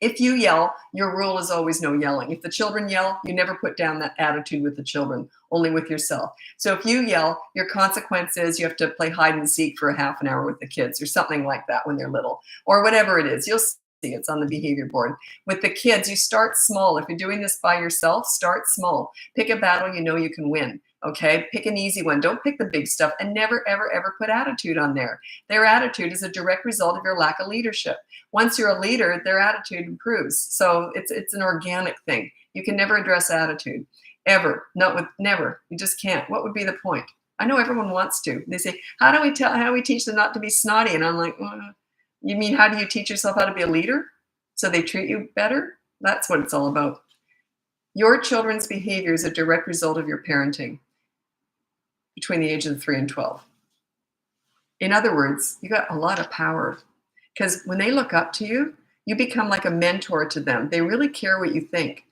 If you yell, your rule is always no yelling. If the children yell, you never put down that attitude with the children, only with yourself. So if you yell, your consequence is you have to play hide and seek for a half an hour with the kids or something like that when they're little, or whatever it is. You'll see it's on the behavior board. With the kids, you start small. If you're doing this by yourself, start small. Pick a battle you know you can win. Okay, pick an easy one. Don't pick the big stuff, and never, ever, ever put attitude on there. Their attitude is a direct result of your lack of leadership. Once you're a leader, their attitude improves. So it's an organic thing. You can never address attitude, ever. Never. You just can't. What would be the point? I know everyone wants to. They say, how do we teach them not to be snotty? And I'm like, you mean how do you teach yourself how to be a leader so they treat you better? That's what it's all about. Your children's behavior is a direct result of your parenting between the ages of 3 and 12. In other words, you got a lot of power because when they look up to you, you become like a mentor to them. They really care what you think.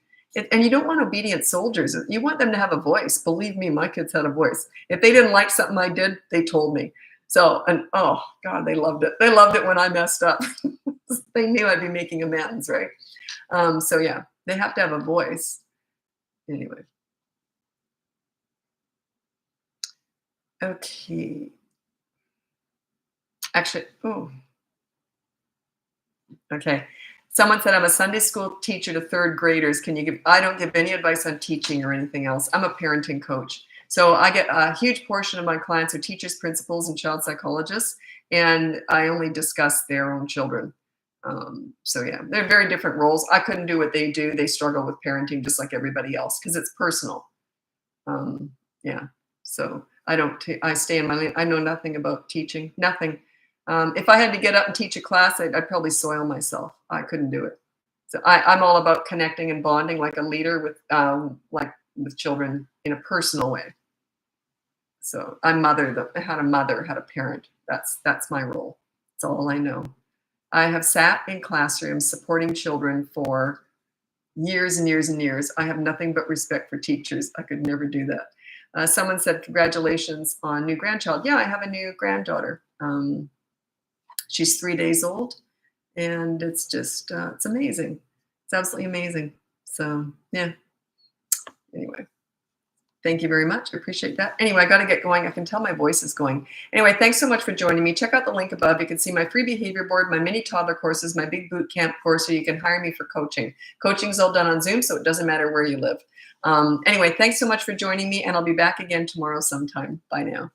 And you don't want obedient soldiers. You want them to have a voice. Believe me, my kids had a voice. If they didn't like something I did, they told me. So, and oh God, they loved it. They loved it when I messed up. They knew I'd be making amends, right? So yeah, they have to have a voice. Anyway. Okay. Actually, okay. Someone said, I'm a Sunday school teacher to third graders. Can you give, I don't give any advice on teaching or anything else. I'm a parenting coach. So I get a huge portion of my clients are teachers, principals, and child psychologists, and I only discuss their own children. So yeah, they're very different roles. I couldn't do what they do. They struggle with parenting just like everybody else because it's personal. Yeah. So I don't, I stay in my lane. I know nothing about teaching, nothing. If I had to get up and teach a class, I'd probably soil myself. I couldn't do it. So I'm all about connecting and bonding like a leader like with children in a personal way. So I'm how to parent. That's my role. That's all I know. I have sat in classrooms supporting children for years and years and years. I have nothing but respect for teachers. I could never do that. Someone said, congratulations on new grandchild. Yeah, I have a new granddaughter. She's 3 days old, and it's just, it's amazing. It's absolutely amazing. So, yeah. Anyway, thank you very much. I appreciate that. Anyway, I got to get going. I can tell my voice is going. Anyway, thanks so much for joining me. Check out the link above. You can see my free behavior board, my mini toddler courses, my big boot camp course, so you can hire me for coaching. Coaching's all done on Zoom, so it doesn't matter where you live. Anyway, thanks so much for joining me, and I'll be back again tomorrow sometime. Bye now.